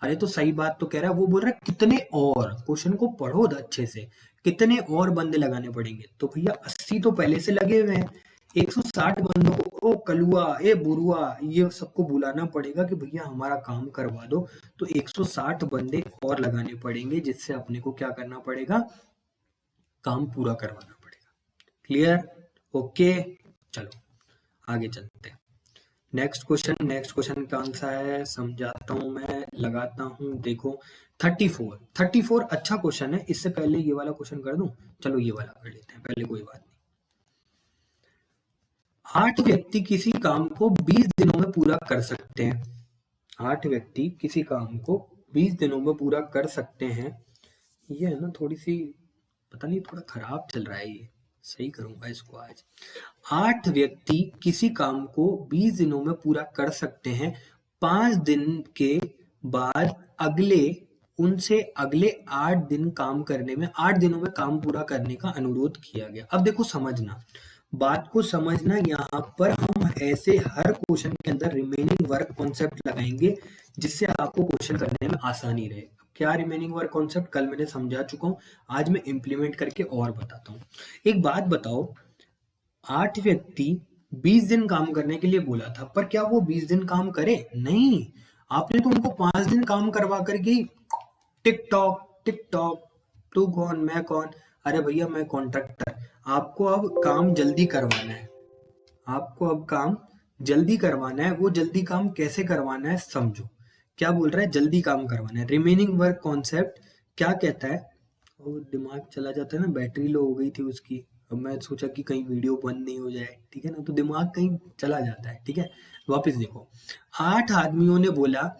अरे तो सही बात तो कह रहा है, वो बोल रहा है कितने और, क्वेश्चन को पढ़ो अच्छे से, कितने और बंदे लगाने पड़ेंगे। तो भैया 80 तो पहले से लगे हुए हैं, 160 बंदों को, ओ कलुआ ए बुरुआ, ये सबको बुलाना पड़ेगा कि भैया हमारा काम करवा दो। तो 160 बंदे और लगाने पड़ेंगे, जिससे अपने को क्या करना पड़ेगा, काम पूरा करवाना पड़ेगा। क्लियर? ओके, चलो आगे चलते हैं। नेक्स्ट क्वेश्चन का आंसर है, समझाता हूं मैं, लगाता हूं, देखो 34 अच्छा क्वेश्चन है। इससे पहले ये वाला क्वेश्चन कर दूं? चलो ये वाला कर लेते हैं पहले, कोई बात नहीं। 8 व्यक्ति किसी काम को 20 दिनों में पूरा कर सकते हैं। 8 व्यक्ति किसी काम को 20 दिनों में पूरा कर सकते हैं। ये है ना, थोड़ी सी पता नहीं, थोड़ा खराब चल रहा है, ये सही करूंगा इसको आज। 8 व्यक्ति किसी काम को 20 दिनों में पूरा कर सकते हैं। 5 दिन के बाद उनसे अगले 8 दिन काम करने में, 8 दिनों में काम पूरा करने का अनुरोध किया गया। अब देखो समझना, बात को समझना, यहाँ पर हम ऐसे हर क्वेश्चन के अंदर रिमेनिंग वर्क कॉन्सेप्ट लगाएंगे जिससे आपको क्वेश्चन करने में आसानी रहे। क्या रिमेनिंग वर्क कॉन्सेप्ट कल मैंने समझा चुका हूँ, आज मैं इंप्लीमेंट करके और बताता हूँ। एक बात बताओ, 8 व्यक्ति 20 दिन काम करने के लिए बोला था, पर क्या वो 20 दिन काम करे? नहीं, आपने तो उनको 5 दिन काम करवा करके टिक टॉक, तू कौन मैं कौन, अरे भैया मैं कॉन्ट्रैक्टर। आपको अब काम जल्दी करवाना है, आपको अब काम जल्दी करवाना है। वो जल्दी काम कैसे करवाना है समझो। क्या बोल रहा है? जल्दी काम करवाना है। रिमेनिंग वर्क कॉन्सेप्ट क्या कहता है? वो दिमाग चला जाता है ना, बैटरी लो हो गई थी उसकी, अब मैं सोचा कि कहीं वीडियो बंद नहीं हो जाए, ठीक है ना, तो दिमाग कहीं चला जाता है, ठीक है। वापस देखो, 8 आदमियों ने बोला,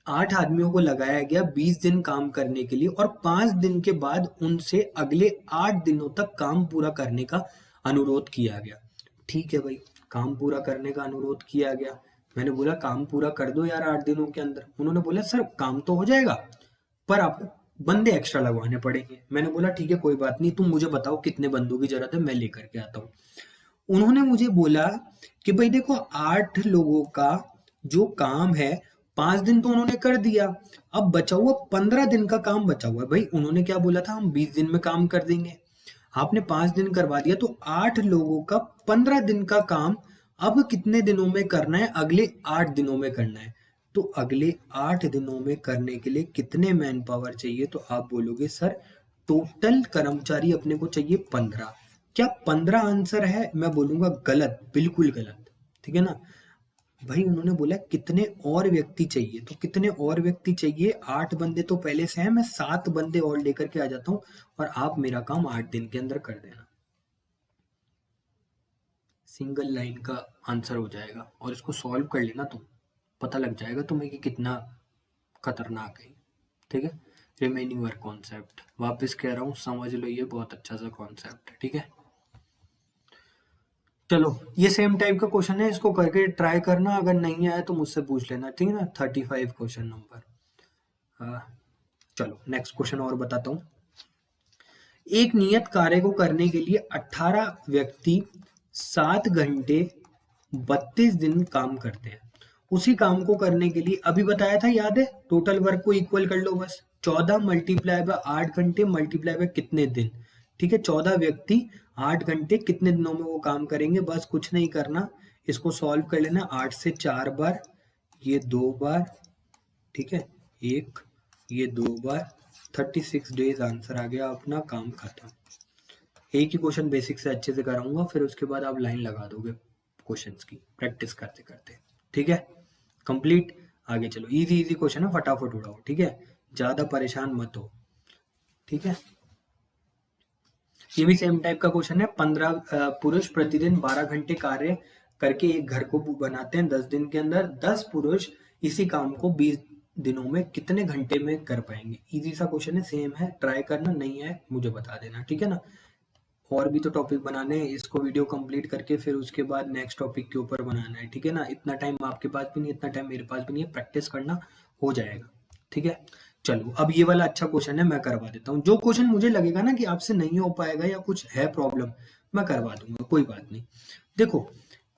8 आदमियों को लगाया गया 20 दिन काम करने के लिए, और 5 दिन के बाद उनसे अगले 8 दिनों तक काम पूरा करने का अनुरोध किया गया। ठीक है भाई, काम पूरा करने का अनुरोध किया गया। मैंने बोला काम पूरा कर दो यार 8 दिनों के अंदर। उन्होंने बोला सर काम तो हो जाएगा पर आपको बंदे एक्स्ट्रा लगवाने पड़ेंगे। मैंने बोला ठीक है कोई बात नहीं, तुम मुझे बताओ कितने बंदों की जरूरत है, मैं लेकर के आता हूँ। उन्होंने मुझे बोला कि भाई देखो 8 लोगों का जो काम है 5 दिन तो उन्होंने कर दिया, अब बचा हुआ 15 दिन का काम बचा हुआ है। भाई उन्होंने क्या बोला था, हम 20 दिन में काम कर देंगे, आपने 5 दिन करवा दिया, तो 8 लोगों का 15 दिन का काम अब कितने दिनों में करना है, अगले 8 दिनों में करना है। तो अगले 8 दिनों में करने के लिए कितने मैन पावर चाहिए, तो आप बोलोगे सर टोटल कर्मचारी अपने को चाहिए 15। क्या 15 आंसर है? मैं बोलूंगा गलत, बिल्कुल गलत। ठीक है ना भाई, उन्होंने बोला कितने और व्यक्ति चाहिए, तो कितने और व्यक्ति चाहिए, 8 बंदे तो पहले से हैं, मैं 7 बंदे और लेकर के आ जाता हूँ और आप मेरा काम 8 दिन के अंदर कर देना। सिंगल लाइन का आंसर हो जाएगा और इसको सॉल्व कर लेना, तुम पता लग जाएगा तुम्हें कि कितना खतरनाक है। ठीक है, रिमेनिंग वर्क कॉन्सेप्ट वापस कह रहा हूँ, समझ लो, ये बहुत अच्छा सा कॉन्सेप्ट है। ठीक है, चलो ये सेम टाइप का क्वेश्चन है, इसको करके ट्राई करना, अगर नहीं आया तो मुझसे पूछ लेना। ठीक है ना, 35 क्वेश्चन नंबर। चलो नेक्स्ट क्वेश्चन और बताता हूँ। एक नियत कार्य को करने के लिए 18 व्यक्ति 7 घंटे 32 दिन काम करते हैं। उसी काम को करने के लिए अभी बताया था, याद है, टोटल वर्क को इक्वल कर लो बस, 14 मल्टीप्लाई बाय 8 घंटे मल्टीप्लाई बाय कितने दिन। ठीक है, 14 व्यक्ति 8 घंटे कितने दिनों में वो काम करेंगे, बस कुछ नहीं करना, इसको सॉल्व कर लेना। 8 से 4 बार, ये 2 बार, ठीक है, एक, ये 2 बार, 36 डेज आंसर आ गया अपना, काम खत्म। एक ही क्वेश्चन बेसिक से अच्छे से कराऊंगा, फिर उसके बाद आप लाइन लगा दोगे क्वेश्चंस की प्रैक्टिस करते करते। ठीक है, कंप्लीट। आगे चलो, इजी इजी क्वेश्चन है, फटाफट उड़ाओ। ठीक है, ज्यादा परेशान मत हो। ठीक है, ये भी सेम टाइप का क्वेश्चन है। 15 पुरुष प्रतिदिन 12 घंटे कार्य करके एक घर को बनाते हैं 10 दिन के अंदर। 10 पुरुष इसी काम को 20 दिनों में कितने घंटे में कर पाएंगे। इजी सा क्वेश्चन है, सेम है, ट्राई करना, नहीं है मुझे बता देना। ठीक है ना, और भी तो टॉपिक बनाने हैं, इसको वीडियो कंप्लीट करके फिर उसके बाद नेक्स्ट टॉपिक के ऊपर बनाना है। ठीक है ना, इतना टाइम आपके पास भी नहीं, इतना टाइम मेरे पास भी नहीं है, प्रैक्टिस करना, हो जाएगा। ठीक है, चलो अब ये वाला अच्छा क्वेश्चन है, मैं करवा देता हूँ। जो क्वेश्चन मुझे लगेगा ना कि आपसे नहीं हो पाएगा या कुछ है प्रॉब्लम, मैं करवा दूंगा, कोई बात नहीं। देखो,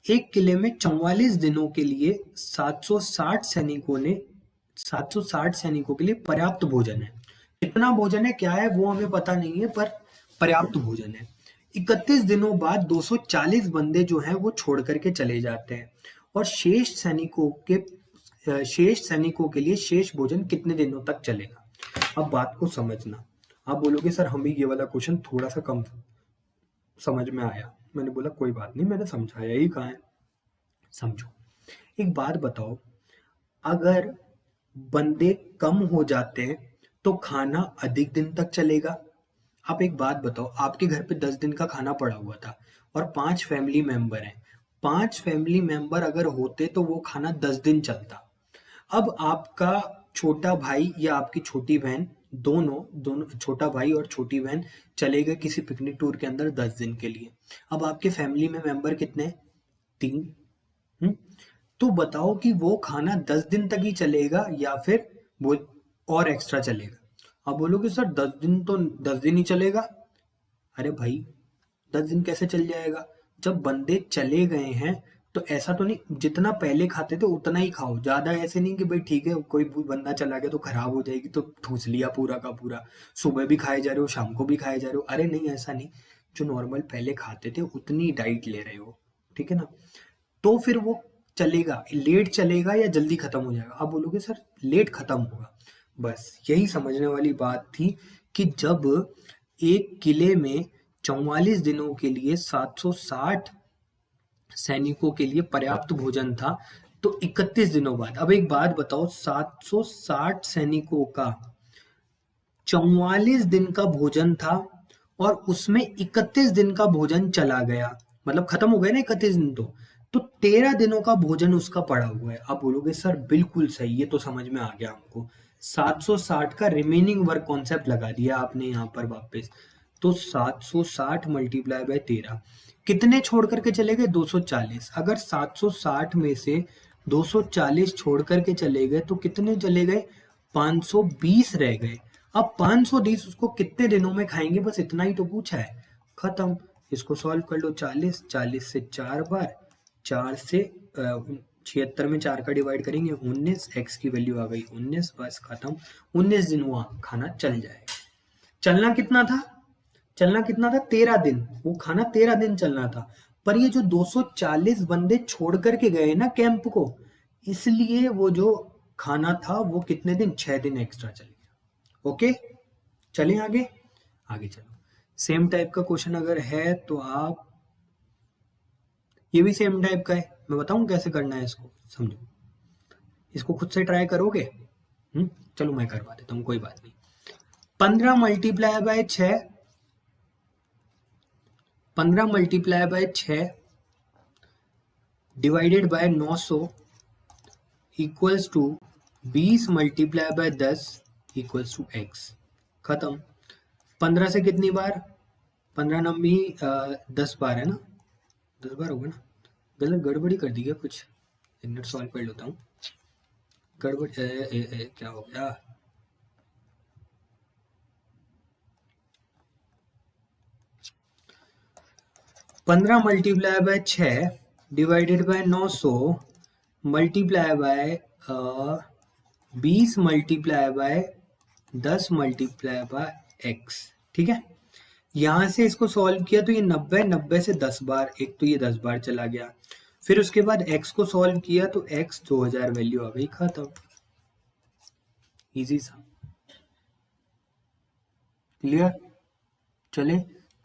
एक किले में 44 दिनों के लिए 760 सैनिकों ने 760 सैनिकों के लिए पर्याप्त भोजन है। कितना भोजन है, क्या है, वो हमें पता नहीं है, पर पर्याप्त भोजन है। 31 दिनों बाद 240 बंदे जो हैं वो छोड़ करके चले जाते हैं और शेष सैनिकों के लिए शेष भोजन कितने दिनों तक चलेगा। अब बात को समझना, आप बोलोगे सर हमें ये वाला क्वेश्चन थोड़ा सा कम समझ में आया। मैंने बोला कोई बात नहीं, मैंने समझाया ही कहाँ है, समझो। एक बात बताओ, अगर बंदे कम हो जाते हैं तो खाना अधिक दिन तक चलेगा। आप एक बात बताओ, आपके घर पे 10 दिन का खाना पड़ा हुआ था और 5 फैमिली मेंबर हैं। 5 फैमिली मेंबर अगर होते तो वो खाना 10 दिन चलता। अब आपका छोटा भाई या आपकी छोटी बहन, दोनों दोनों छोटा भाई और छोटी बहन चले गए किसी पिकनिक टूर के अंदर 10 दिन के लिए। अब आपके फैमिली में मेंबर कितने, 3। तो बताओ कि वो खाना 10 दिन तक ही चलेगा या फिर वो और एक्स्ट्रा चलेगा। आप बोलोगे सर 10 दिन तो 10 दिन ही चलेगा। अरे भाई 10 दिन कैसे चल जाएगा, जब बंदे चले गए हैं तो ऐसा तो नहीं जितना पहले खाते थे उतना ही खाओ, ज्यादा ऐसे नहीं कि भाई ठीक है कोई बंदा चला गया तो खराब हो जाएगी तो ठूस लिया पूरा का पूरा, सुबह भी खाए जा रहे हो शाम को भी खाए जा रहे हो। अरे नहीं, ऐसा नहीं, जो नॉर्मल पहले खाते थे उतनी डाइट ले रहे हो। ठीक है ना, तो फिर वो चलेगा, लेट चलेगा या जल्दी खत्म हो जाएगा। आप बोलोगे सर लेट खत्म होगा। बस यही समझने वाली बात थी कि जब एक किले में 44 दिनों के लिए 760 सैनिकों के लिए पर्याप्त भोजन था, तो 31 दिनों बाद, अब एक बात बताओ, 760 सैनिकों का 44 दिन का भोजन था और उसमें 31 दिन का भोजन चला गया, मतलब खत्म हो गए ना 31 दिन, तो 13 दिनों का भोजन उसका पड़ा हुआ है। आप बोलोगे सर बिल्कुल सही, ये तो समझ में आ गया हमको, 760 का रिमेनिंग वर्क कॉन्सेप्ट लगा दिया आपने यहाँ पर वापस। तो 760 मल्टीप्लाई बाय 13, कितने छोड़ करके चले गए, 240। अगर 760 में से 240 छोड़ करके चले गए तो कितने चले गए, 520 रह गए। अब 520 उसको कितने दिनों में खाएंगे, बस इतना ही तो पूछा है, खत्म। इसको सॉल्व कर लो। 40 से 4 बार, 4 से 76 में 4 का डिवाइड करेंगे 19, एक्स की वैल्यू आ गई 19, बस खत्म। 19 दिन वहाँ खाना चल जाएगा। चलना कितना था? 13 दिन। वो खाना 13 दिन चलना था। पर ये जो 240 बंदे छोड़ करके गए ना कैंप को, इसलिए वो जो खाना था वो कितने दिन? 6 दिन एक्स्ट्रा चल गया। ओके, चलें आगे। आगे चलो। सेम टाइप का क्वेश्चन अगर है तो आप, ये भी सेम टाइप का है, मैं बताऊं कैसे करना है इसको, समझो। इसको खुद से ट्राई करोगे? चलो मैं करवा देता हूँ, कोई बात नहीं। 15 multiply by 6, 15 multiply by 6 divided by 900 equals to 20 multiply by 10 equals to x. खत्म। 15 से कितनी बार? 15 नंबी 10 बार है ना, 10 बार होगा ना। गलत गड़बड़ी कर दी क्या कुछ? एक मिनट सॉल्व कर लेता हूँ। गड़बड़ क्या हो गया? पंद्रह multiply by 6 divided by 900 multiply by 20 multiply by 10 multiply by x. ठीक है, यहां से इसको सॉल्व किया तो ये 90, 90 से 10 बार, एक तो ये 10 बार चला गया। फिर उसके बाद x को सॉल्व किया तो x 2000 वैल्यू आ गई। खत्म। इजी सा। क्लियर? चले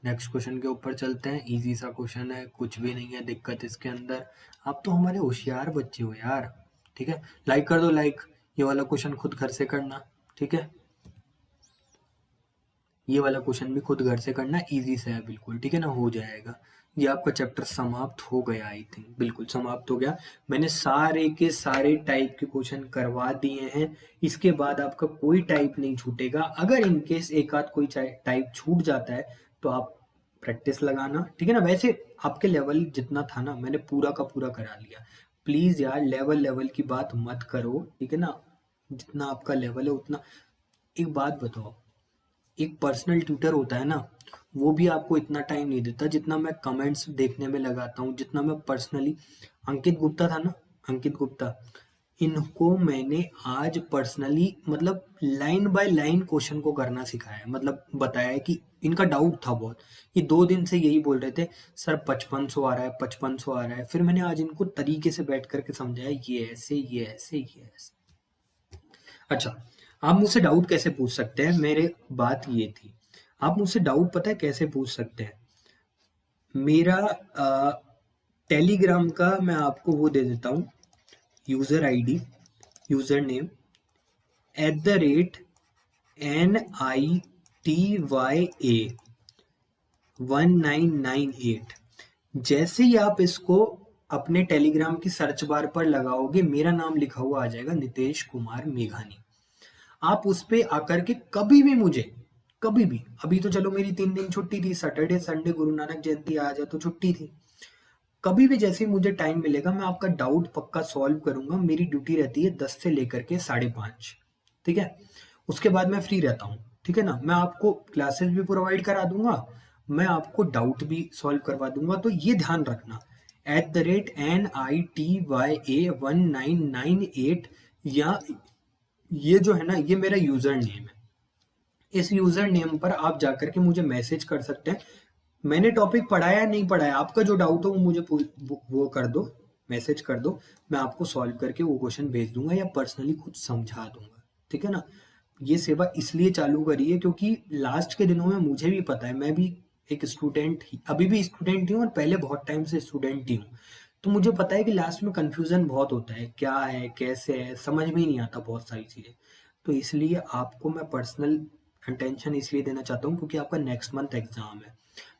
नेक्स्ट क्वेश्चन के ऊपर चलते हैं। इजी सा क्वेश्चन है, कुछ भी नहीं है दिक्कत इसके अंदर। आप तो हमारे होशियार बच्चे हो यार। ठीक है, लाइक कर दो, लाइक। ये वाला क्वेश्चन खुद घर से करना, ठीक है। ये वाला क्वेश्चन भी खुद घर से करना, इजी से है बिल्कुल, ठीक है ना, हो जाएगा। ये आपका चैप्टर समाप्त हो गया, आई थिंक बिल्कुल समाप्त हो गया। मैंने सारे के सारे टाइप के क्वेश्चन करवा दिए हैं। इसके बाद आपका कोई टाइप नहीं छूटेगा। अगर इनकेस एक आध कोई टाइप छूट जाता है तो आप प्रैक्टिस लगाना, ठीक है ना। वैसे आपके लेवल जितना था ना, मैंने पूरा का पूरा करा लिया। प्लीज यार लेवल की बात मत करो, ठीक है ना। जितना आपका लेवल है उतना। एक बात बताओ, एक पर्सनल ट्यूटर होता है ना, वो भी आपको इतना टाइम नहीं देता जितना मैं कमेंट्स देखने में लगाता हूँ, जितना मैं पर्सनली। अंकित गुप्ता था ना, अंकित गुप्ता, इनको मैंने आज पर्सनली मतलब लाइन बाय लाइन क्वेश्चन को करना सिखाया है। मतलब बताया है कि इनका डाउट था बहुत, ये 2 दिन से यही बोल रहे थे सर 5500 आ रहा है, 5500 आ रहा है। फिर मैंने आज इनको तरीके से बैठ करके समझाया, ये ऐसे, ये ऐसे, ये ऐसे। अच्छा, आप मुझसे डाउट कैसे पूछ सकते हैं? मेरे बात ये थी, आप मुझसे डाउट पता है कैसे पूछ सकते हैं? मेरा टेलीग्राम का मैं आपको वो दे देता हूँ, user ID, user name @NITYA1998। जैसे ही आप इसको अपने टेलीग्राम की सर्च बार पर लगाओगे, मेरा नाम लिखा हुआ आ जाएगा, नितेश कुमार मेघानी। आप उस पे आकर के कभी भी मुझे, कभी भी, अभी तो चलो मेरी 3 दिन छुट्टी थी, सैटरडे संडे गुरु नानक जयंती आ जाए तो छुट्टी थी। कभी भी जैसे ही मुझे टाइम मिलेगा मैं आपका डाउट पक्का सॉल्व करूंगा। मेरी ड्यूटी रहती है 10 से लेकर के 5:30, ठीक है। उसके बाद मैं फ्री रहता हूँ, ठीक है ना। मैं आपको क्लासेस भी प्रोवाइड करा दूंगा, मैं आपको डाउट भी सॉल्व करवा दूंगा। तो ये ध्यान रखना, @NITYA1998, या ये जो है ना, ये मेरा यूजर नेम है। इस यूजर नेम पर आप जाकर के मुझे मैसेज कर सकते हैं। मैंने टॉपिक पढ़ाया नहीं पढ़ाया, आपका जो डाउट हो वो मुझे वो कर दो, मैसेज कर दो। मैं आपको सॉल्व करके वो क्वेश्चन भेज दूंगा या पर्सनली खुद समझा दूंगा, ठीक है ना। ये सेवा इसलिए चालू करी है क्योंकि लास्ट के दिनों में मुझे भी पता है, मैं भी एक स्टूडेंट ही, अभी भी स्टूडेंट ही हूँ और पहले बहुत टाइम से स्टूडेंट ही हूँ। तो मुझे पता है कि लास्ट में कंफ्यूजन बहुत होता है, क्या है कैसे है, समझ में ही नहीं आता बहुत सारी चीजें। तो इसलिए आपको मैं पर्सनल अटेंशन इसलिए देना चाहता हूँ क्योंकि आपका नेक्स्ट मंथ एग्जाम है।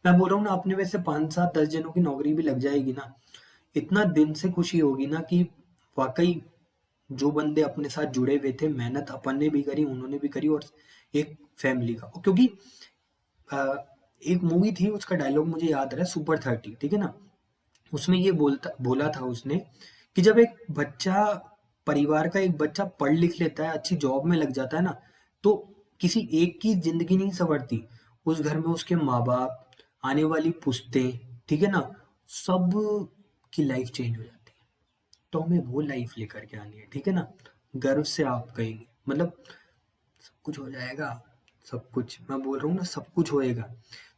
मैं बोल रहा हूँ ना, अपने में से 5, 7, 10 जनों की नौकरी भी लग जाएगी ना, इतना दिन से खुशी होगी ना कि वाकई जो बंदे अपने साथ जुड़े हुए थे, मेहनत अपन ने भी करी, उन्होंने भी करी, और एक फैमिली का। क्योंकि एक मूवी थी, उसका डायलॉग मुझे याद आ रहा है, सुपर 30, ठीक है ना। उसमें ये बोला था उसने कि जब एक बच्चा, परिवार का एक बच्चा पढ़ लिख लेता है, अच्छी जॉब में लग जाता है ना, तो किसी एक की जिंदगी नहीं संवरती, उस घर में उसके माँ बाप, आने वाली पुश्तें, ठीक है ना, सब की लाइफ चेंज हो जाती है। तो हमें वो लाइफ लेकर के आनी है, ठीक है ना। गर्व से आप कहेंगे, मतलब सब कुछ हो जाएगा, सब कुछ, मैं बोल रहा हूँ ना, सब कुछ होएगा।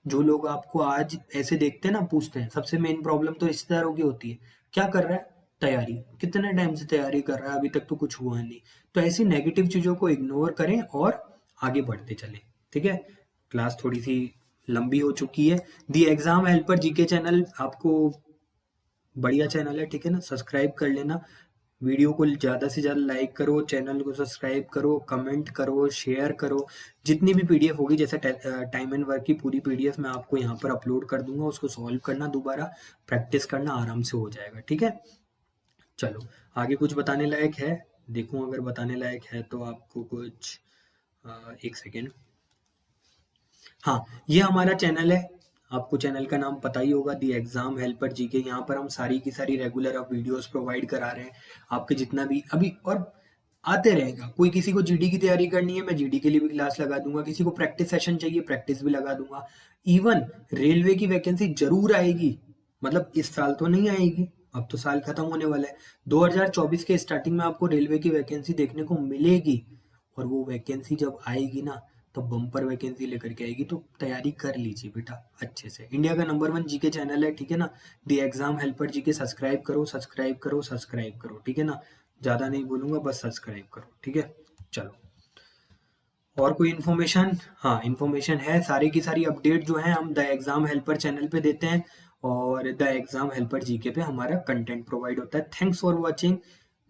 जो लोग आपको आज ऐसे देखते हैं ना, पूछते हैं, सबसे मेन प्रॉब्लम तो रिश्तेदारों की होती है। क्या कर रहा है? तैयारी। कितने टाइम से तैयारी कर रहा है, अभी तक तो कुछ हुआ नहीं। तो ऐसी नेगेटिव चीजों को इग्नोर करें और आगे बढ़ते चलें, ठीक है। क्लास थोड़ी सी लंबी हो चुकी है। The exam helper GK channel आपको बढ़िया चैनल है, ठीक है ना, सब्सक्राइब कर लेना। वीडियो को ज़्यादा से ज़्यादा लाइक करो, चैनल को सब्सक्राइब करो, कमेंट करो, शेयर करो। जितनी भी पीडीएफ होगी, जैसे टाइम एंड वर्क की पूरी पीडीएफ मैं आपको यहाँ पर अपलोड कर दूंगा, उसको सॉल्व करना, दोबारा प्रैक्टिस करना, आराम से हो जाएगा, ठीक है। चलो, आगे कुछ बताने लायक है? देखूं अगर बताने लायक है तो आपको कुछ, एक सेकेंड। हाँ, ये हमारा चैनल है। आपको चैनल का नाम पता ही होगा, दी एग्जाम हेल्पर जीके। यहाँ पर हम सारी की सारी रेगुलर अब वीडियोस प्रोवाइड करा रहे हैं। आपके जितना भी अभी और आते रहेगा। कोई किसी को जीडी की तैयारी करनी है, मैं जीडी के लिए भी क्लास लगा दूंगा। किसी को प्रैक्टिस सेशन चाहिए, प्रैक्टिस भी लगा दूंगा। इवन रेलवे की वैकेंसी जरूर आएगी, मतलब इस साल तो नहीं आएगी, अब तो साल खत्म होने वाला है। 2024 के स्टार्टिंग में आपको रेलवे की वैकेंसी देखने को मिलेगी। और वो वैकेंसी जब आएगी ना, तो बम्पर वैकेंसी लेकर के आएगी। तो तैयारी कर लीजिए बेटा अच्छे से। इंडिया का नंबर 1 जीके चैनल है, ठीक है ना। The exam helper GK, subscribe करो, सब्सक्राइब करो, सब्सक्राइब करो, ठीक है ना। ज्यादा नहीं बोलूंगा, बस सब्सक्राइब करो, ठीक है। चलो, और कोई इन्फॉर्मेशन? हाँ, इन्फॉर्मेशन है, सारी की सारी अपडेट जो है हम द एग्जाम हेल्पर चैनल पे देते हैं, और द एग्जाम हेल्पर जीके पे हमारा कंटेंट प्रोवाइड होता है। Thanks for watching.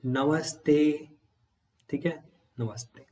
नमस्ते, ठीक है, नमस्ते।